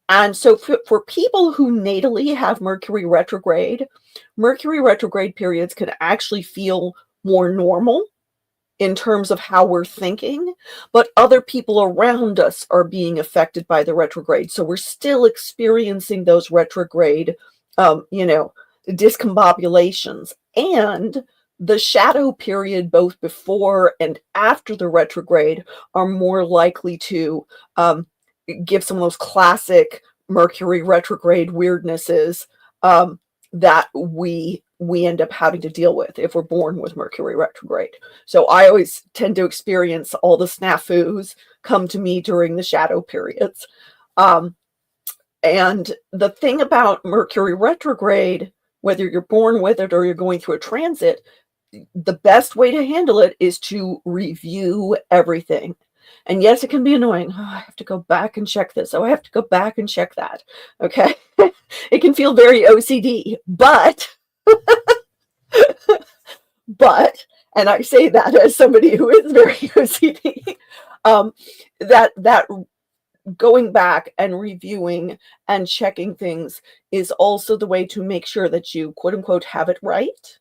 Speaker 2: And so for people who natally have Mercury retrograde periods can actually feel more normal in terms of how we're thinking, but other people around us are being affected by the retrograde. So we're still experiencing those retrograde, discombobulations. And the shadow period, both before and after the retrograde, are more likely to give some of those classic Mercury retrograde weirdnesses that we end up having to deal with if we're born with Mercury retrograde. So I always tend to experience all the snafus come to me during the shadow periods. And the thing about Mercury retrograde, whether you're born with it or you're going through a transit, the best way to handle it is to review everything. And yes, it can be annoying. Oh, I have to go back and check this. Oh, I have to go back and check that. Okay. It can feel very OCD, but, and I say that as somebody who is very OCD, that going back and reviewing and checking things is also the way to make sure that you, quote unquote, have it right.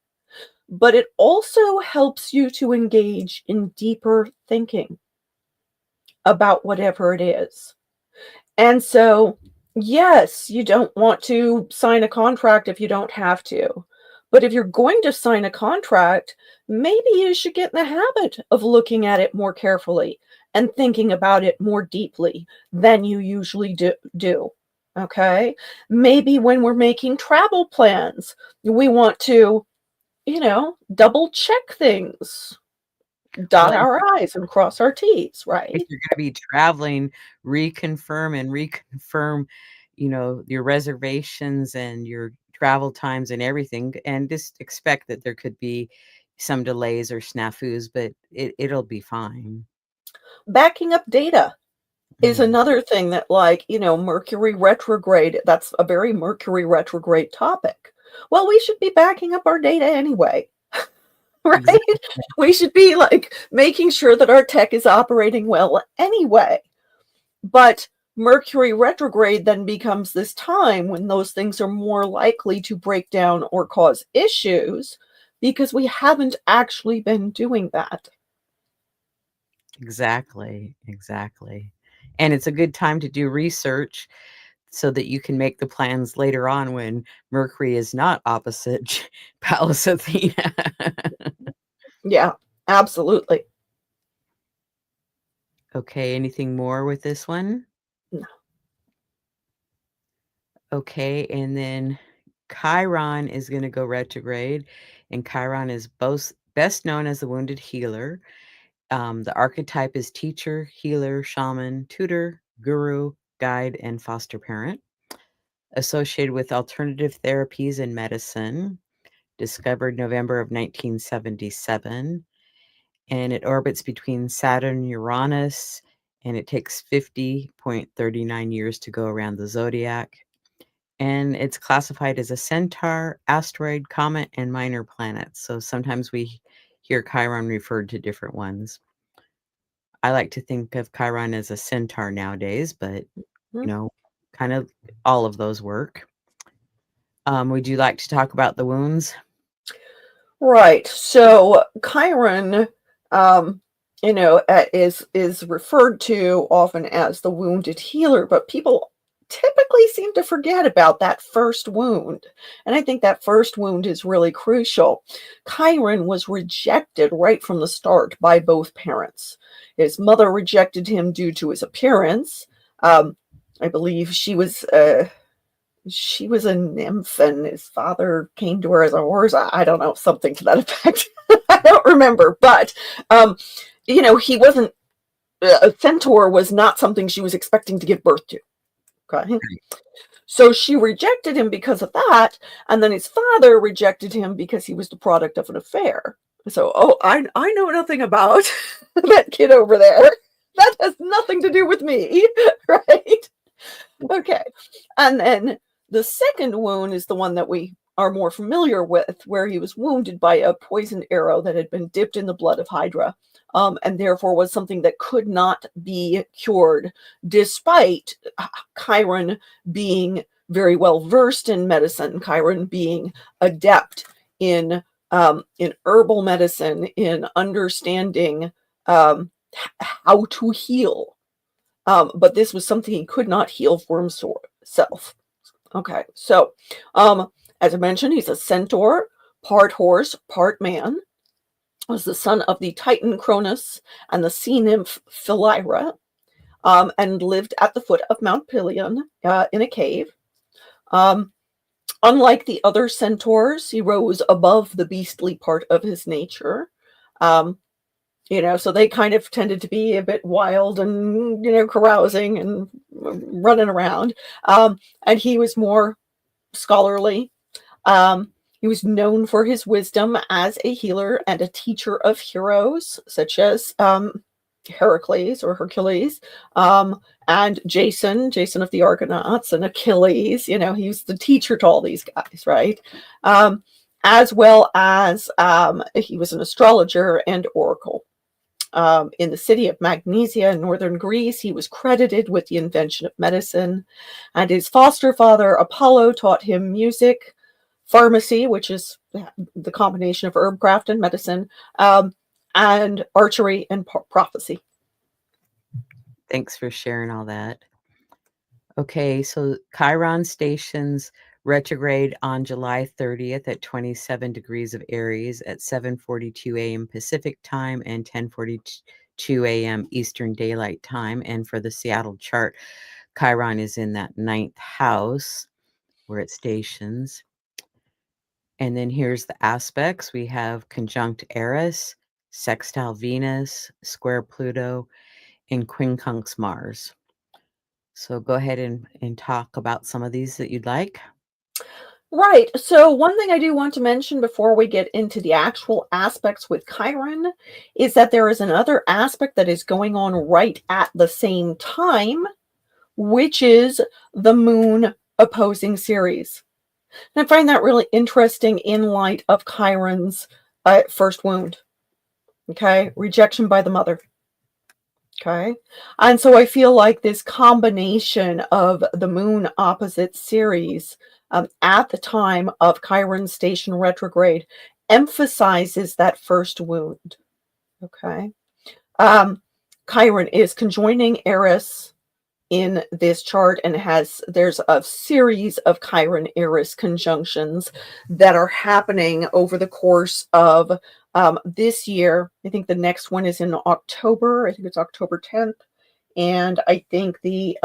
Speaker 2: But it also helps you to engage in deeper thinking about whatever it is. And so, yes, you don't want to sign a contract if you don't have to. But if you're going to sign a contract, maybe you should get in the habit of looking at it more carefully and thinking about it more deeply than you usually do. Okay? Maybe when we're making travel plans, we want to, double check things,
Speaker 1: Well,
Speaker 2: dot our I's and cross our T's,
Speaker 1: if
Speaker 2: right?
Speaker 1: you're gonna be traveling, reconfirm, your reservations and your travel times and everything, and just expect that there could be some delays or snafus, but it'll be fine.
Speaker 2: Backing up data is
Speaker 1: Mhm.
Speaker 2: another thing that, Mercury retrograde, that's a very Mercury retrograde topic. Well, we should be backing up our data anyway, right?
Speaker 1: Exactly.
Speaker 2: We should be making sure that our tech is operating well anyway. But Mercury retrograde then becomes this time when those things are more likely to break down or cause issues because we haven't actually been doing that.
Speaker 1: Exactly. And it's a good time to do research so that you can make the plans later on when Mercury is not opposite Pallas Athena.
Speaker 2: Yeah, absolutely.
Speaker 1: Okay, anything more with this one? Okay, and then Chiron is gonna go retrograde, and Chiron is both best known as the wounded healer. The archetype is teacher, healer, shaman, tutor, guru, guide, and foster parent. Associated with alternative therapies and medicine, discovered November of 1977, and it orbits between Saturn and Uranus, and it takes 50.39 years to go around the zodiac. And it's classified as a centaur, asteroid, comet, and minor planet. So sometimes we hear Chiron referred to different ones. I like to think of Chiron as a centaur nowadays, but you
Speaker 2: Mhm.
Speaker 1: know, kind of all of those work. Would you like to talk about the wounds?
Speaker 2: Right. So Chiron, is referred to often as the wounded healer, but people typically seem to forget about that first wound. And I think that first wound is really crucial. Chiron was rejected right from the start by both parents. His mother rejected him due to his appearance. I believe she was a nymph and his father came to her as a horse. I don't know, something to that effect. I don't remember, but he wasn't a centaur was not something she was expecting to give birth to. Okay. So she rejected him because of that, and then his father rejected him because he was the product of an affair. So, I know nothing about that kid over there. That has nothing to do with me, right? Okay. And then the second wound is the one that we are more familiar with, where he was wounded by a poisoned arrow that had been dipped in the blood of Hydra, and therefore was something that could not be cured, despite Chiron being very well versed in medicine, Chiron being adept in herbal medicine, in understanding how to heal. But this was something he could not heal for himself. Okay, so as I mentioned, he's a centaur, part horse, part man. Was the son of the Titan Cronus and the sea nymph Philyra, and lived at the foot of Mount Pelion in a cave. Um, Unlike the other centaurs, he rose above the beastly part of his nature. Um, so they kind of tended to be a bit wild and carousing and running around. And he was more scholarly. He was known for his wisdom as a healer and a teacher of heroes, such as Heracles or Hercules, and Jason of the Argonauts, and Achilles. You know, he was the teacher to all these guys, right? As well as he was an astrologer and oracle. In the city of Magnesia in northern Greece, he was credited with the invention of medicine, and his foster father Apollo taught him music, pharmacy, which is the combination of herbcraft and medicine, and archery and prophecy.
Speaker 1: Thanks for sharing all that. Okay, so Chiron stations retrograde on July 30th at 27 degrees of Aries at 7:42 a.m. Pacific time and 10:42 a.m. Eastern Daylight Time. And for the Seattle chart, Chiron is in that 9th house where it stations. And then here's the aspects. We have conjunct Eris, sextile Venus, square Pluto, and quincunx Mars. So go ahead and talk about some of these that you'd like.
Speaker 2: Right. So one thing I do want to mention before we get into the actual aspects with Chiron is that there is another aspect that is going on right at the same time, which is the moon opposing Ceres. And I find that really interesting in light of Chiron's first wound. Okay. Rejection by the mother. Okay. And so I feel like this combination of the moon opposite Ceres at the time of Chiron station retrograde emphasizes that first wound. Okay. Chiron is conjoining Eris in this chart, and there's a series of Chiron Eris conjunctions that are happening over the course of this year. I think the next one is in October. I think it's October 10th, and I think the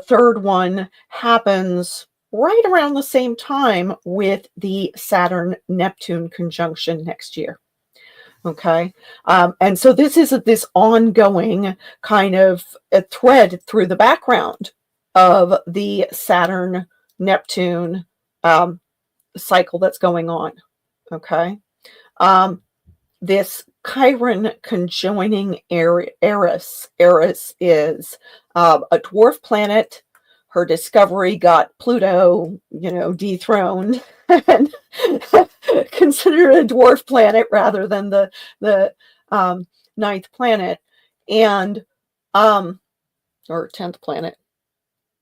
Speaker 2: third one happens right around the same time with the Saturn Neptune conjunction next year. Okay. And so this is this ongoing kind of a thread through the background of the Saturn Neptune cycle that's going on. Okay. This Chiron conjoining Eris. Eris is a dwarf planet. Her discovery got Pluto, dethroned and considered a dwarf planet rather than the ninth planet, and or 10th planet,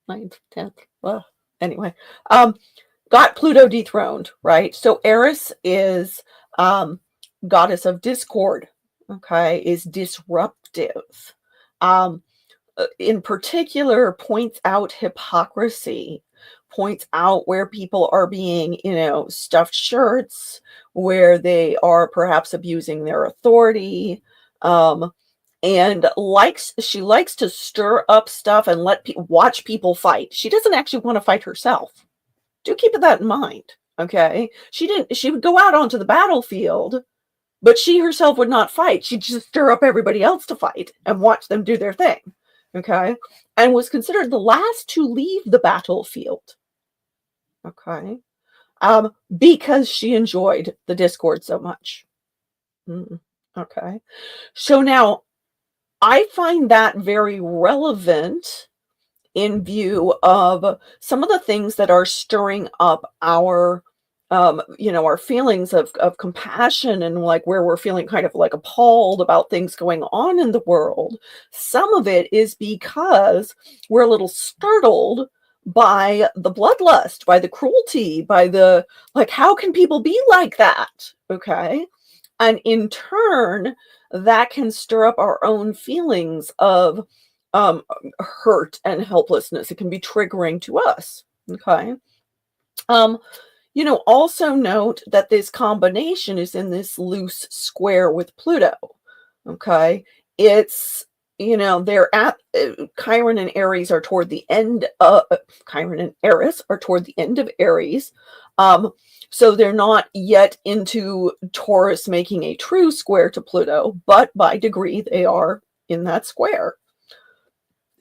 Speaker 2: ninth, 10th. Well, anyway, got Pluto dethroned, right? So Eris is goddess of discord. Okay, is disruptive. In particular, points out hypocrisy, points out where people are being, stuffed shirts, where they are perhaps abusing their authority, and she likes to stir up stuff and watch people fight. She doesn't actually want to fight herself. Do keep that in mind, okay? She would go out onto the battlefield, but she herself would not fight. She'd just stir up everybody else to fight and watch them do their thing. Okay, and was considered the last to leave the battlefield. Okay, because she enjoyed the discord so much. Okay, so now I find that very relevant in view of some of the things that are stirring up our our feelings of compassion, and like where we're feeling kind of like appalled about things going on in the world. Some of it is because we're a little startled by the bloodlust, by the cruelty, by the, like, how can people be like that? Okay. And in turn, that can stir up our own feelings of hurt and helplessness. It can be triggering to us. Okay. Also note that this combination is in this loose square with Pluto. Okay. It's, they're at Chiron and Aries are toward the end of Chiron and Eris are toward the end of Aries. So they're not yet into Taurus making a true square to Pluto, but by degree they are in that square.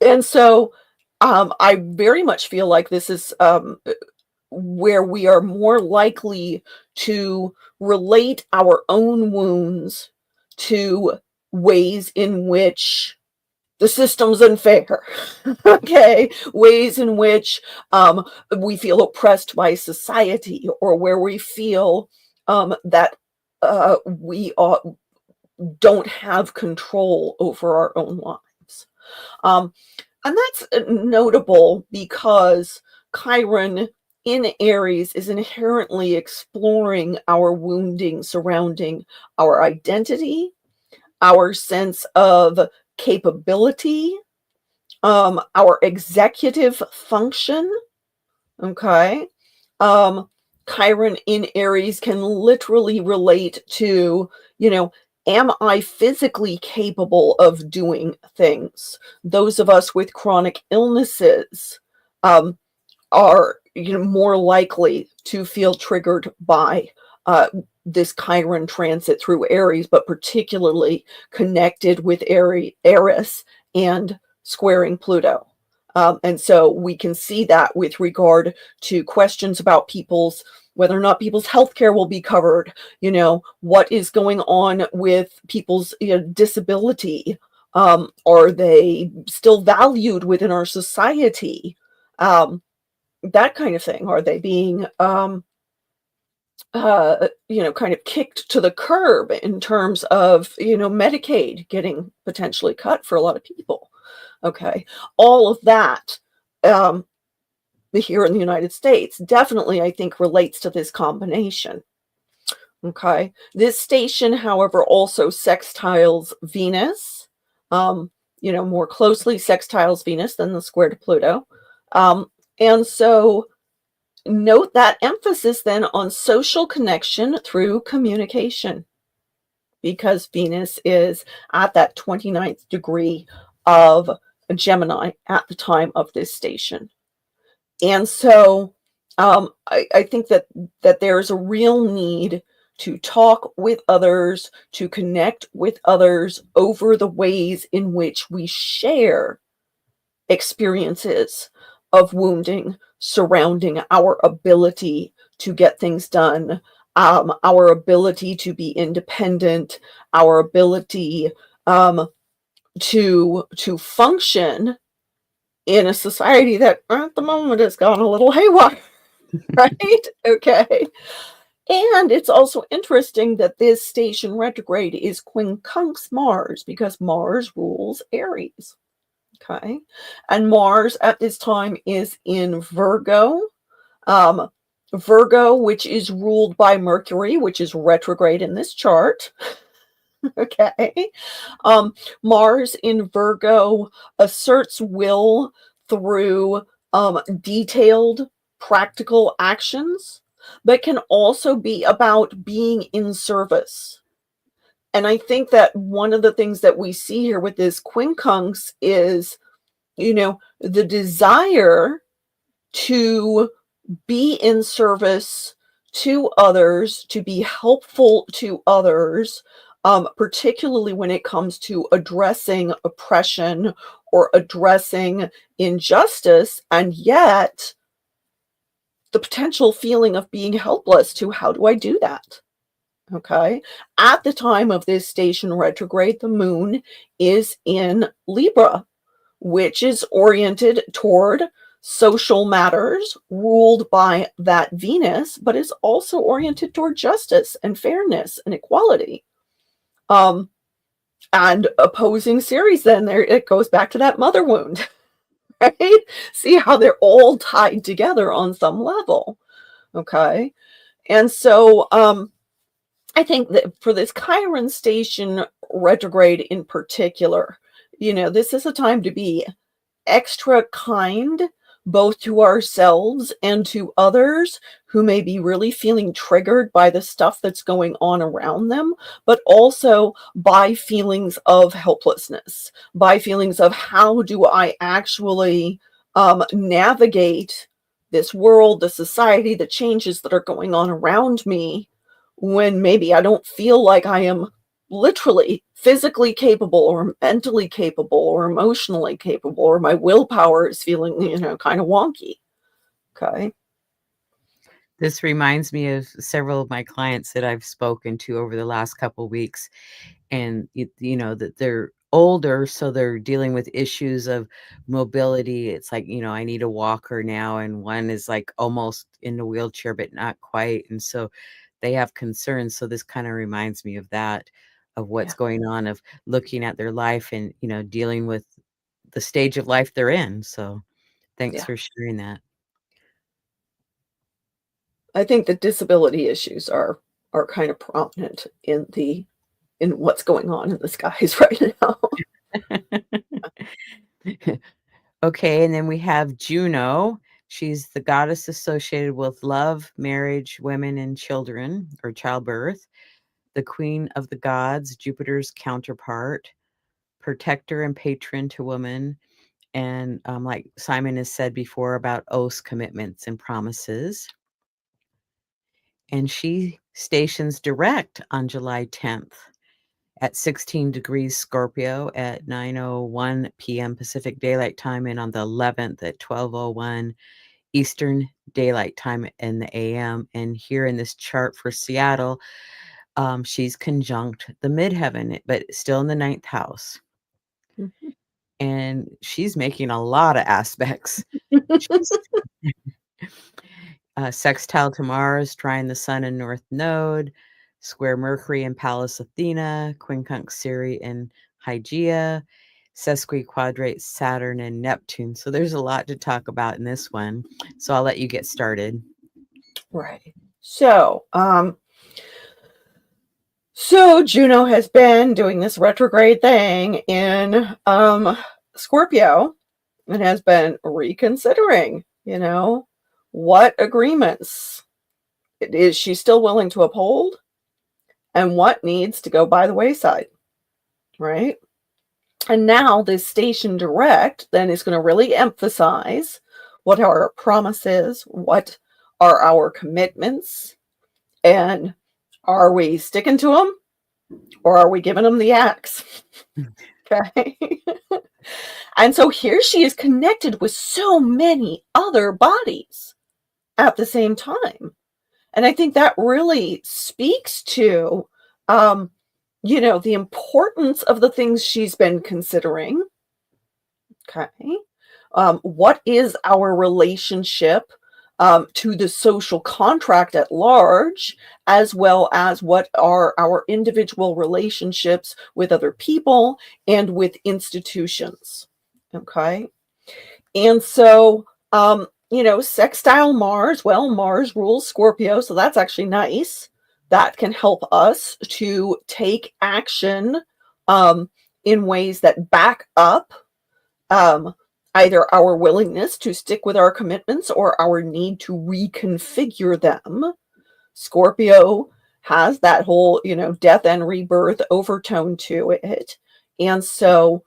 Speaker 2: And so I very much feel like this is where we are more likely to relate our own wounds to ways in which the system's unfair. Okay, ways in which we feel oppressed by society, or where we feel that we don't have control over our own lives. Um, and that's notable because Chiron in Aries is inherently exploring our wounding surrounding our identity, our sense of capability, our executive function. Okay. Um, Chiron in Aries can literally relate to, am I physically capable of doing things? Those of us with chronic illnesses um, are, more likely to feel triggered by this Chiron transit through Aries, but particularly connected with Eris and squaring Pluto. And so we can see that with regard to questions about whether or not people's healthcare will be covered, what is going on with people's disability. Are they still valued within our society? That kind of thing. Are they being, kind of kicked to the curb in terms of, Medicaid getting potentially cut for a lot of people? Okay. All of that um, here in the United States definitely, I think, relates to this combination. Okay. This station, however, also sextiles Venus, more closely sextiles Venus than the square to Pluto. And so note that emphasis then on social connection through communication, because Venus is at that 29th degree of Gemini at the time of this station. And so I think that there's a real need to talk with others, to connect with others over the ways in which we share experiences of wounding surrounding our ability to get things done, our ability to be independent, our ability to function in a society that at the moment has gone a little haywire, right? Okay. And it's also interesting that this station retrograde is quincunx Mars, because Mars rules Aries. Okay. And Mars at this time is in Virgo. Um, Virgo, which is ruled by Mercury, which is retrograde in this chart. Okay. Mars in Virgo asserts will through detailed practical actions, but can also be about being in service. And I think that one of the things that we see here with this quincunx is, the desire to be in service to others, to be helpful to others, particularly when it comes to addressing oppression or addressing injustice, and yet the potential feeling of being helpless to how do I do that? Okay. At the time of this station retrograde, the moon is in Libra, which is oriented toward social matters ruled by that Venus, but is also oriented toward justice and fairness and equality. And opposing Ceres, then there it goes back to that mother wound, right? See how they're all tied together on some level. Okay. And so I think that for this Chiron station retrograde in particular, this is a time to be extra kind, both to ourselves and to others who may be really feeling triggered by the stuff that's going on around them, but also by feelings of helplessness, by feelings of how do I actually navigate this world, the society, the changes that are going on around me, when maybe I don't feel like I am literally physically capable or mentally capable or emotionally capable, or my willpower is feeling, kind of wonky. Okay.
Speaker 1: This reminds me of several of my clients that I've spoken to over the last couple weeks, and that they're older, so they're dealing with issues of mobility. It's like, I need a walker now, and one is like almost in the wheelchair but not quite, and so they have concerns. So this kind of reminds me of that, of what's
Speaker 2: Yeah.
Speaker 1: going on, of looking at their life and dealing with the stage of life they're in. So thanks
Speaker 2: Yeah.
Speaker 1: for sharing that.
Speaker 2: I think the disability issues are kind of prominent in what's going on in the skies right now.
Speaker 1: Okay, and then we have Juno. She's the goddess associated with love, marriage, women, and children, or childbirth. The queen of the gods, Jupiter's counterpart, protector and patron to woman. And like Simon has said before, about oaths, commitments, and promises. And she stations direct on July 10th at 16 degrees Scorpio at 9:01 p.m. Pacific Daylight Time, and on the 11th at 12:01 Eastern Daylight Time in the AM. And here in this chart for Seattle, she's conjunct the midheaven, but still in the ninth house.
Speaker 2: Mhm.
Speaker 1: And she's making a lot of aspects. She's sextile to Mars, trine the Sun in North Node, square Mercury in Pallas Athena, quincunx Siri in Hygeia, sesquiquadrate Saturn and Neptune. So there's a lot to talk about in this one. So I'll let you get started.
Speaker 2: Right. So Juno has been doing this retrograde thing in Scorpio and has been reconsidering, what agreements is she still willing to uphold and what needs to go by the wayside, right? And now this station direct then is going to really emphasize what are our promises, what are our commitments, and are we sticking to them or are we giving them the axe? Okay. And so here she is connected with so many other bodies at the same time. And I think that really speaks to, the importance of the things she's been considering. Okay. What is our relationship to the social contract at large, as well as what are our individual relationships with other people and with institutions? Okay. And so, sextile Mars, well, Mars rules Scorpio, so that's actually nice. That can help us to take action in ways that back up um, either our willingness to stick with our commitments or our need to reconfigure them. Scorpio has that whole, death and rebirth overtone to it. And so,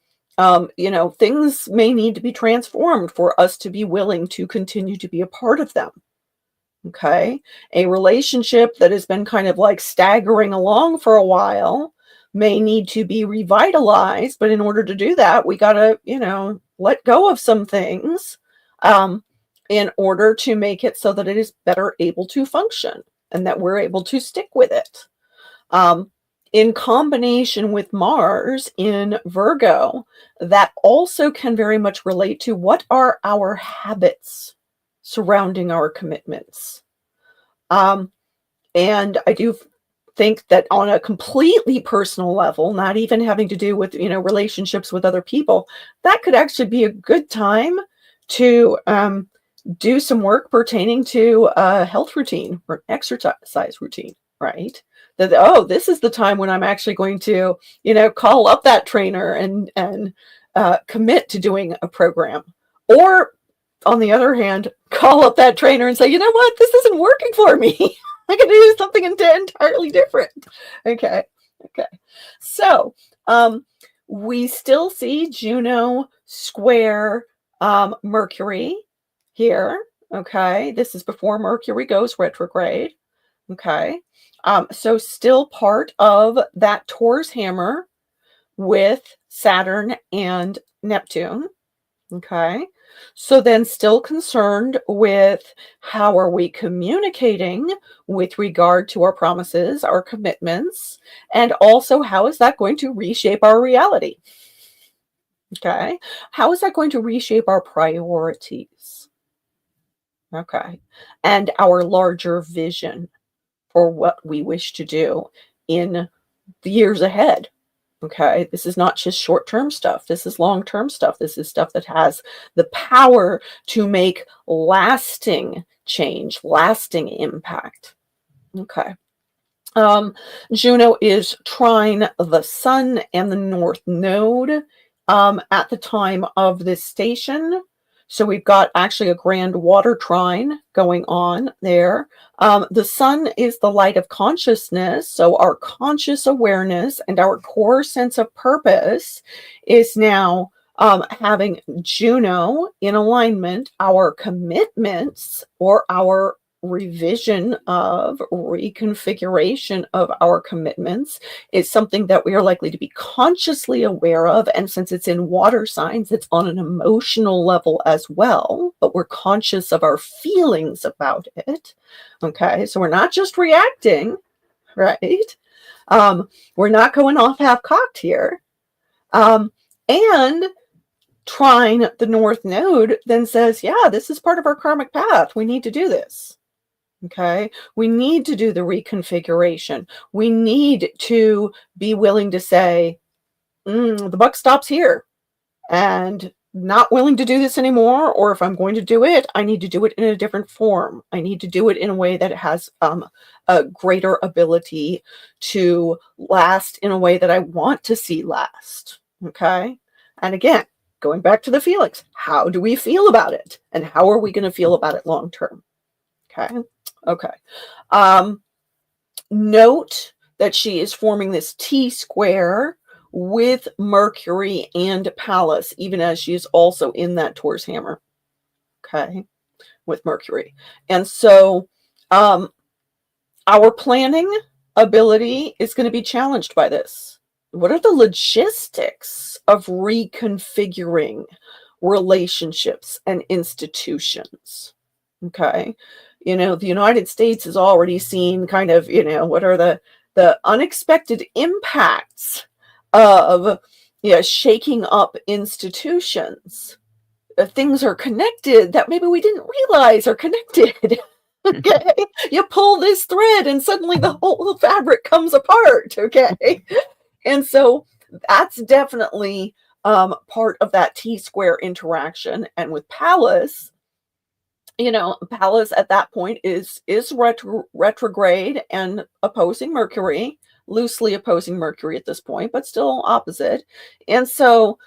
Speaker 2: things may need to be transformed for us to be willing to continue to be a part of them. Okay. A relationship that has been kind of like staggering along for a while may need to be revitalized. But in order to do that, we got to, let go of some things in order to make it so that it is better able to function and that we're able to stick with it. In combination with Mars in Virgo, that also can very much relate to what are our habits surrounding our commitments. And I do think that on a completely personal level, not even having to do with, relationships with other people, that could actually be a good time to do some work pertaining to a health routine or exercise routine, right? That, oh, this is the time when I'm actually going to, call up that trainer and commit to doing a program. Or on the other hand, call up that trainer and say, you know what, this isn't working for me. I can do something entirely different. Okay. Okay. So we still see Juno square Mercury here. Okay. This is before Mercury goes retrograde. Okay. So still part of that Taurus hammer with Saturn and Neptune. Okay. So then still concerned with how are we communicating with regard to our promises, our commitments, and also how is that going to reshape our reality? Okay. How is that going to reshape our priorities? Okay. And our larger vision for what we wish to do in the years ahead. Okay. This is not just short term stuff. This is long term stuff. This is stuff that has the power to make lasting change, lasting impact. Okay. Juno is trine the sun and the north node at the time of this station. So we've got actually a grand water trine going on there. The sun is the light of consciousness. So our conscious awareness and our core sense of purpose is now having Juno in alignment. Our commitments or our revision of reconfiguration of our commitments is something that we are likely to be consciously aware of. And since it's in water signs, it's on an emotional level as well, but we're conscious of our feelings about it. Okay. So we're not just reacting, right? We're not going off half-cocked here. And trine the north node then says, yeah, this is part of our karmic path. We need to do this. Okay. We need to do the reconfiguration. We need to be willing to say, the buck stops here and not willing to do this anymore. Or if I'm going to do it, I need to do it in a different form. I need to do it in a way that has a greater ability to last in a way that I want to see last. Okay. And again, going back to the feelings, how do we feel about it? And how are we going to feel about it long term? Okay. Okay. Note that she is forming this T square with Mercury and Pallas, even as she is also in that Taurus hammer. Okay. With Mercury. And so our planning ability is going to be challenged by this. What are the logistics of reconfiguring relationships and institutions? Okay. The United States has already seen kind of, what are the unexpected impacts of shaking up institutions. Things are connected that maybe we didn't realize are connected. Okay. You pull this thread and suddenly the whole fabric comes apart. Okay. And so that's definitely part of that T square interaction. And with Pallas, Pallas at that point is retrograde and opposing Mercury, loosely opposing Mercury at this point, but still opposite. And so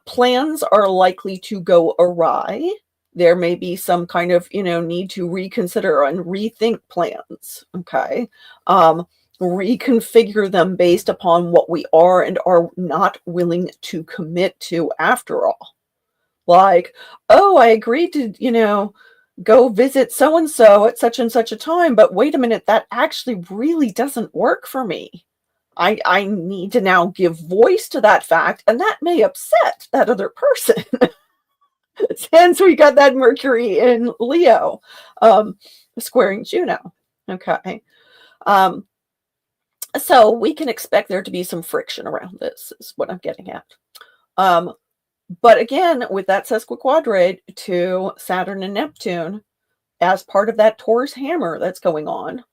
Speaker 2: plans are likely to go awry. There may be some kind of, need to reconsider and rethink plans. Okay. Reconfigure them based upon what we are and are not willing to commit to after all. Like, oh, I agreed to, go visit so-and-so at such and such a time, but wait a minute, that actually really doesn't work for me. I need to now give voice to that fact, and that may upset that other person. Hence, we got that Mercury in Leo squaring Juno. Okay. So we can expect there to be some friction around this, is what I'm getting at. But again, with that sesquiquadrate to Saturn and Neptune as part of that Taurus hammer that's going on,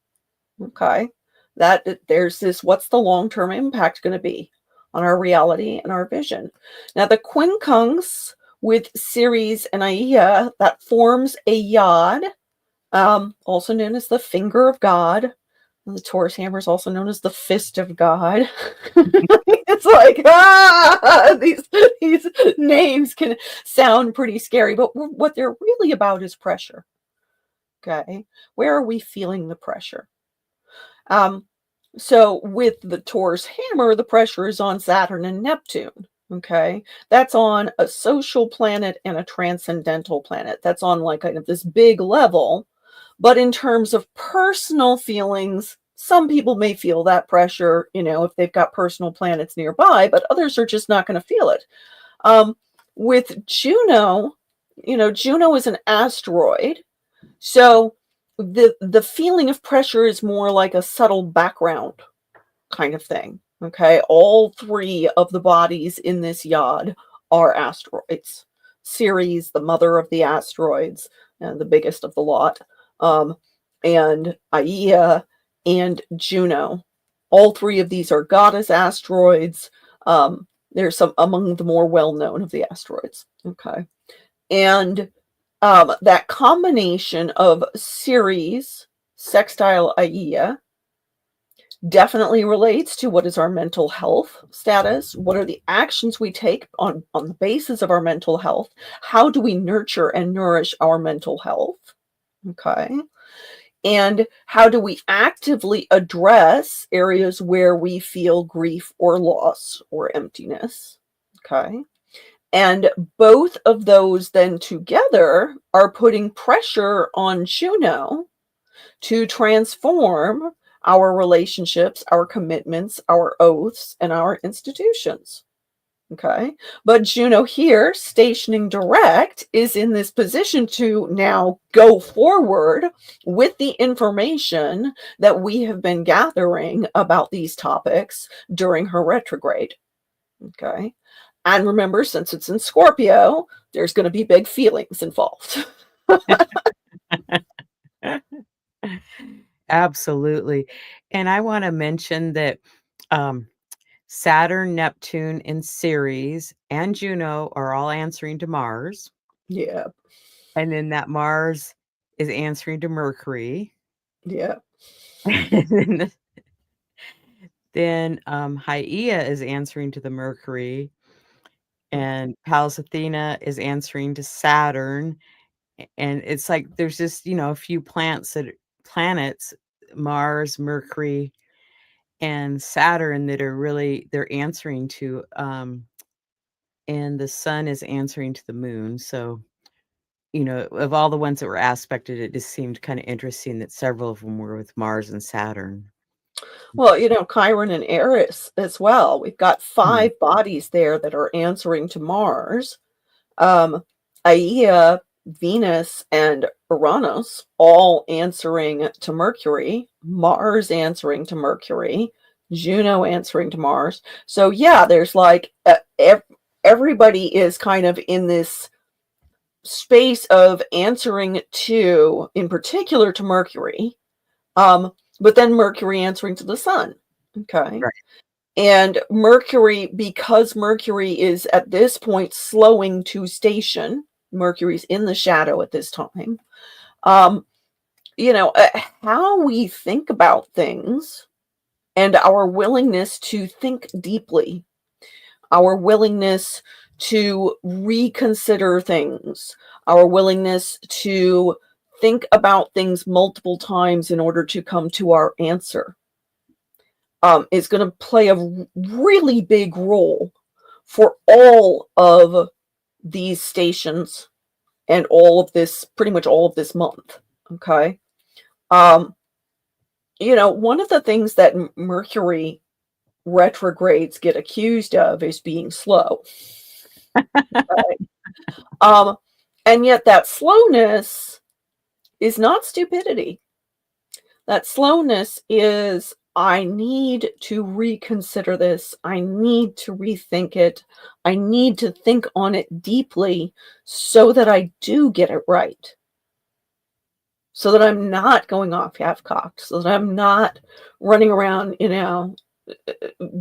Speaker 2: okay, that there's this, what's the long-term impact going to be on our reality and our vision? Now, the quincunx with Ceres and Aia, that forms a yod, also known as the finger of God. And the Taurus hammer is also known as the fist of God. It's like, these names can sound pretty scary, but what they're really about is pressure. Okay. Where are we feeling the pressure? So with the Taurus hammer, the pressure is on Saturn and Neptune. Okay. That's on a social planet and a transcendental planet. That's on like kind of this big level. But in terms of personal feelings, some people may feel that pressure, if they've got personal planets nearby, but others are just not going to feel it. With Juno, Juno is an asteroid. So the feeling of pressure is more like a subtle background kind of thing. Okay. All three of the bodies in this yod are asteroids. Ceres, the mother of the asteroids, and the biggest of the lot, and Aia and Juno. All three of these are goddess asteroids. They're some among the more well-known of the asteroids. Okay. And that combination of Ceres, sextile Aia, definitely relates to what is our mental health status, what are the actions we take on the basis of our mental health, how do we nurture and nourish our mental health, okay, and how do we actively address areas where we feel grief or loss or emptiness, okay. And both of those then together are putting pressure on Juno to transform our relationships, our commitments, our oaths, and our institutions. Okay. But Juno here, stationing direct, is in this position to now go forward with the information that we have been gathering about these topics during her retrograde. Okay. And remember, since it's in Scorpio, there's going to be big feelings involved.
Speaker 1: Absolutely. And I want to mention that Saturn, Neptune, and Ceres and Juno are all answering to Mars.
Speaker 2: Yeah.
Speaker 1: And then that Mars is answering to Mercury.
Speaker 2: Yeah.
Speaker 1: And then Hyea is answering to the Mercury. And Pallas Athena is answering to Saturn. And it's like there's just, a few planets, Mars, Mercury, and Saturn that are really they're answering to, and the sun is answering to the moon. So, of all the ones that were aspected, it just seemed kind of interesting that several of them were with Mars and Saturn.
Speaker 2: Well, Chiron and Aries as well. We've got
Speaker 1: Mhm.
Speaker 2: 5 bodies there that are answering to Mars. Aia, Venus, and Uranus all answering to Mercury. Mars answering to Mercury. Juno answering to Mars. So yeah, there's like everybody is kind of in this space of answering to, in particular, to Mercury. But then Mercury answering to the sun. Okay.
Speaker 1: Right.
Speaker 2: And Mercury, because Mercury is at this point slowing to station, Mercury's in the shadow at this time. How we think about things and our willingness to think deeply, our willingness to reconsider things, our willingness to think about things multiple times in order to come to our answer, is going to play a really big role for all of these stations and pretty much all of this month. Okay. One of the things that Mercury retrogrades get accused of is being slow. Okay? And yet that slowness is not stupidity. That slowness is, I need to reconsider this. I need to rethink it. I need to think on it deeply so that I do get it right. So that I'm not going off half-cocked. So that I'm not running around,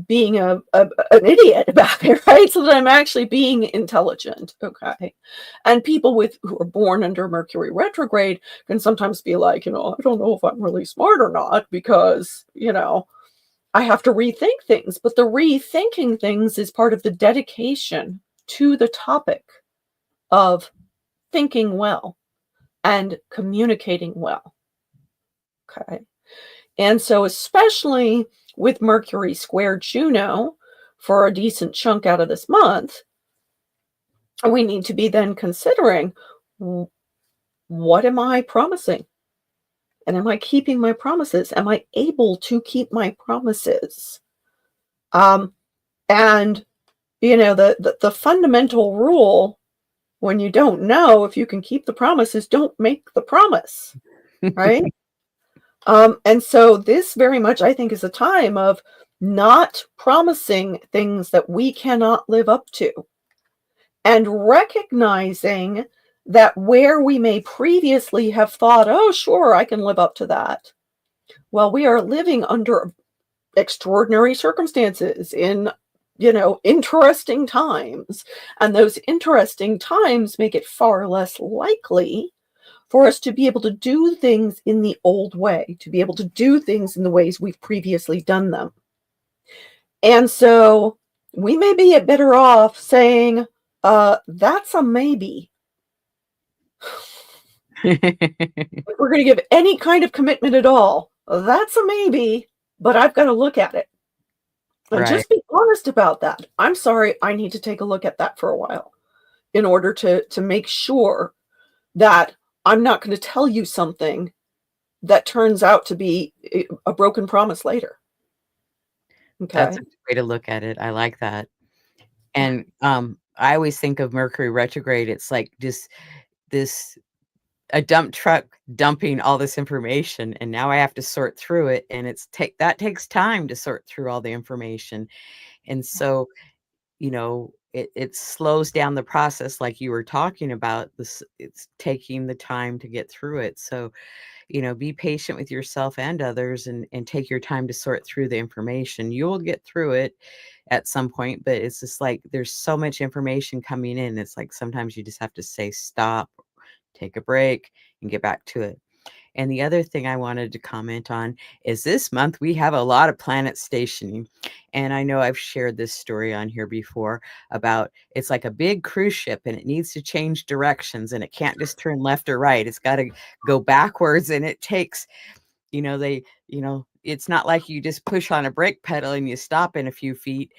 Speaker 2: being an idiot about it, right? So that I'm actually being intelligent. Okay. And people who are born under Mercury retrograde can sometimes be like, I don't know if I'm really smart or not because, I have to rethink things. But the rethinking things is part of the dedication to the topic of thinking well and communicating well. Okay. And so, especially with Mercury square Juno for a decent chunk out of this month, we need to be then considering, what am I promising? And am I keeping my promises? Am I able to keep my promises? And the fundamental rule, when you don't know if you can keep the promises, don't make the promise, right? And so this very much, I think, is a time of not promising things that we cannot live up to, and recognizing that where we may previously have thought, oh, sure, I can live up to that. Well, we are living under extraordinary circumstances in interesting times, and those interesting times make it far less likely for us to be able to do things in the old way, to be able to do things in the ways we've previously done them. And so we may be better off saying, that's a maybe. If we're going to give any kind of commitment at all, that's a maybe, but I've got to look at it. And
Speaker 1: Right.
Speaker 2: just be honest about that. I'm sorry, I need to take a look at that for a while in order to make sure that I'm not going to tell you something that turns out to be a broken promise later.
Speaker 1: That's
Speaker 2: Okay.
Speaker 1: a good way to look at it. I like that.
Speaker 2: Yeah.
Speaker 1: And I always think of Mercury retrograde. It's like just this a dump truck dumping all this information, and now I have to sort through it, and that takes time to sort through all the information. And so, it slows down the process like you were talking about. It's taking the time to get through it. So, be patient with yourself and others, and take your time to sort through the information. You will get through it at some point, but it's just like there's so much information coming in. It's like sometimes you just have to say stop, take a break, and get back to it. And the other thing I wanted to comment on is this month we have a lot of planet stationing. And I know I've shared this story on here before about it's like a big cruise ship and it needs to change directions and it can't just turn left or right. It's got to go backwards, and it takes, it's not like you just push on a brake pedal and you stop in a few feet.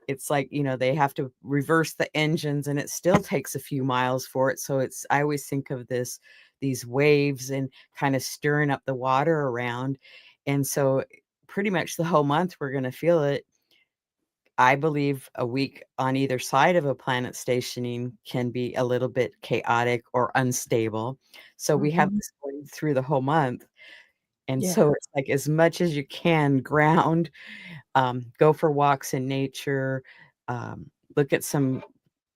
Speaker 1: It's like, they have to reverse the engines, and it still takes a few miles for it. So I always think of these waves and kind of stirring up the water around. And so pretty much the whole month we're going to feel it. I believe a week on either side of a planet stationing can be a little bit chaotic or unstable. So we have
Speaker 2: Mhm.
Speaker 1: this going through the whole month. And
Speaker 2: Yeah.
Speaker 1: so it's like as much as you can ground, go for walks in nature, look at some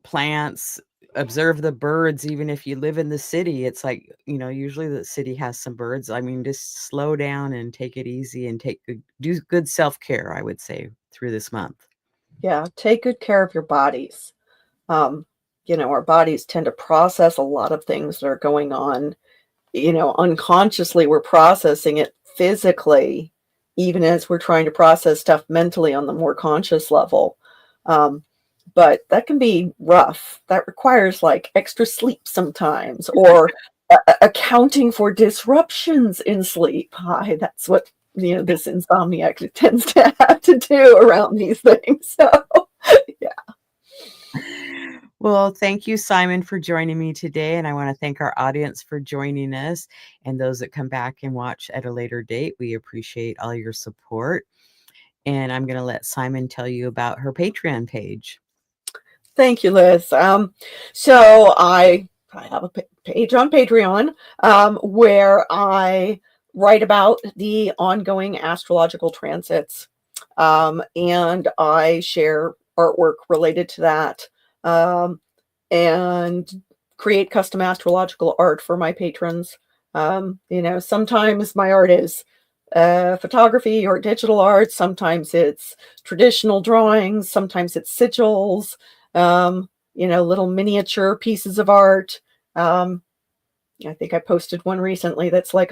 Speaker 1: plants, observe the birds. Even if you live in the city, it's like, usually the city has some birds. I mean, just slow down and take it easy and do good self-care, I would say, through this month.
Speaker 2: Yeah. Take good care of your bodies. Um, our bodies tend to process a lot of things that are going on. Unconsciously, we're processing it physically, even as we're trying to process stuff mentally on the more conscious level. Um, but that can be rough. That requires like extra sleep sometimes, or accounting for disruptions in sleep. Hi, that's what this insomniac tends to have to do around these things. So, yeah.
Speaker 1: Well, thank you, Simon, for joining me today. And I want to thank our audience for joining us, and those that come back and watch at a later date. We appreciate all your support. And I'm going to let Simon tell you about her Patreon page.
Speaker 2: Thank you, Liz. So I have a page on Patreon where I write about the ongoing astrological transits, and I share artwork related to that, and create custom astrological art for my patrons. Sometimes my art is photography or digital art. Sometimes it's traditional drawings. Sometimes it's sigils, little miniature pieces of art. Um, I think I posted one recently that's like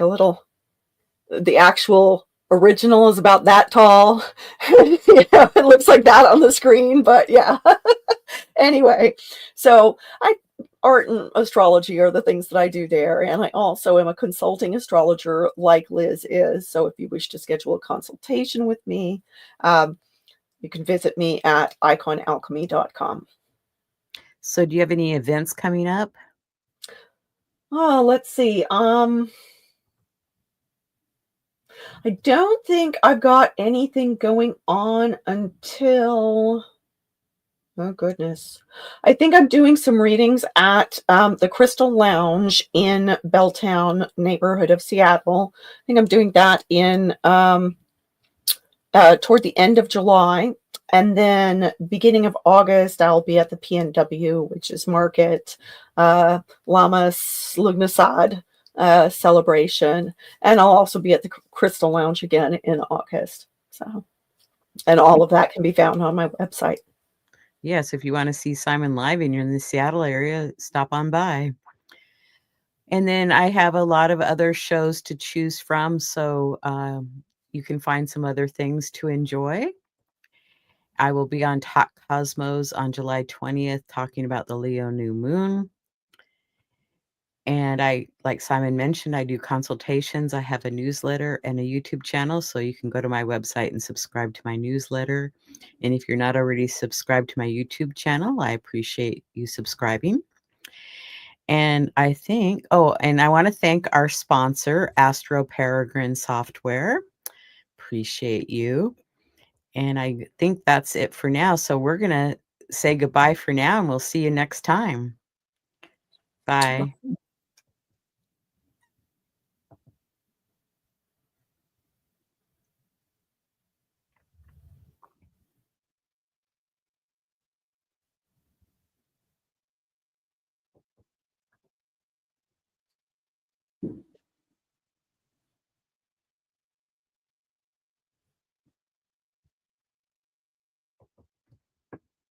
Speaker 2: the actual original is about that tall. It looks like that on the screen, but yeah. Anyway, so art and astrology are the things that I do there. And I also am a consulting astrologer like Liz is. So if you wish to schedule a consultation with me, you can visit me at iconalchemy.com.
Speaker 1: So, do you have any events coming up?
Speaker 2: Oh, let's see. I don't think I've got anything going on until, oh goodness. I think I'm doing some readings at the Crystal Lounge in Belltown neighborhood of Seattle. I think I'm doing that in toward the end of July. And then beginning of August, I'll be at the PNW, which is Market, Lamas Lugnasad celebration. And I'll also be at the Crystal Lounge again in August. So, and all of that can be found on my website.
Speaker 1: Yes, if you want to see Simon live and you're in the Seattle area, stop on by. And then I have a lot of other shows to choose from, so you can find some other things to enjoy. I will be on Talk Cosmos on July 20th talking about the Leo new moon. And I, like Simon mentioned, I do consultations. I have a newsletter and a YouTube channel, so you can go to my website and subscribe to my newsletter. And if you're not already subscribed to my YouTube channel, I appreciate you subscribing. And I think, oh, and I want to thank our sponsor, Astro Peregrine Software. Appreciate you. And I think that's it for now. So we're going to say goodbye for now, and we'll see you next time. Bye.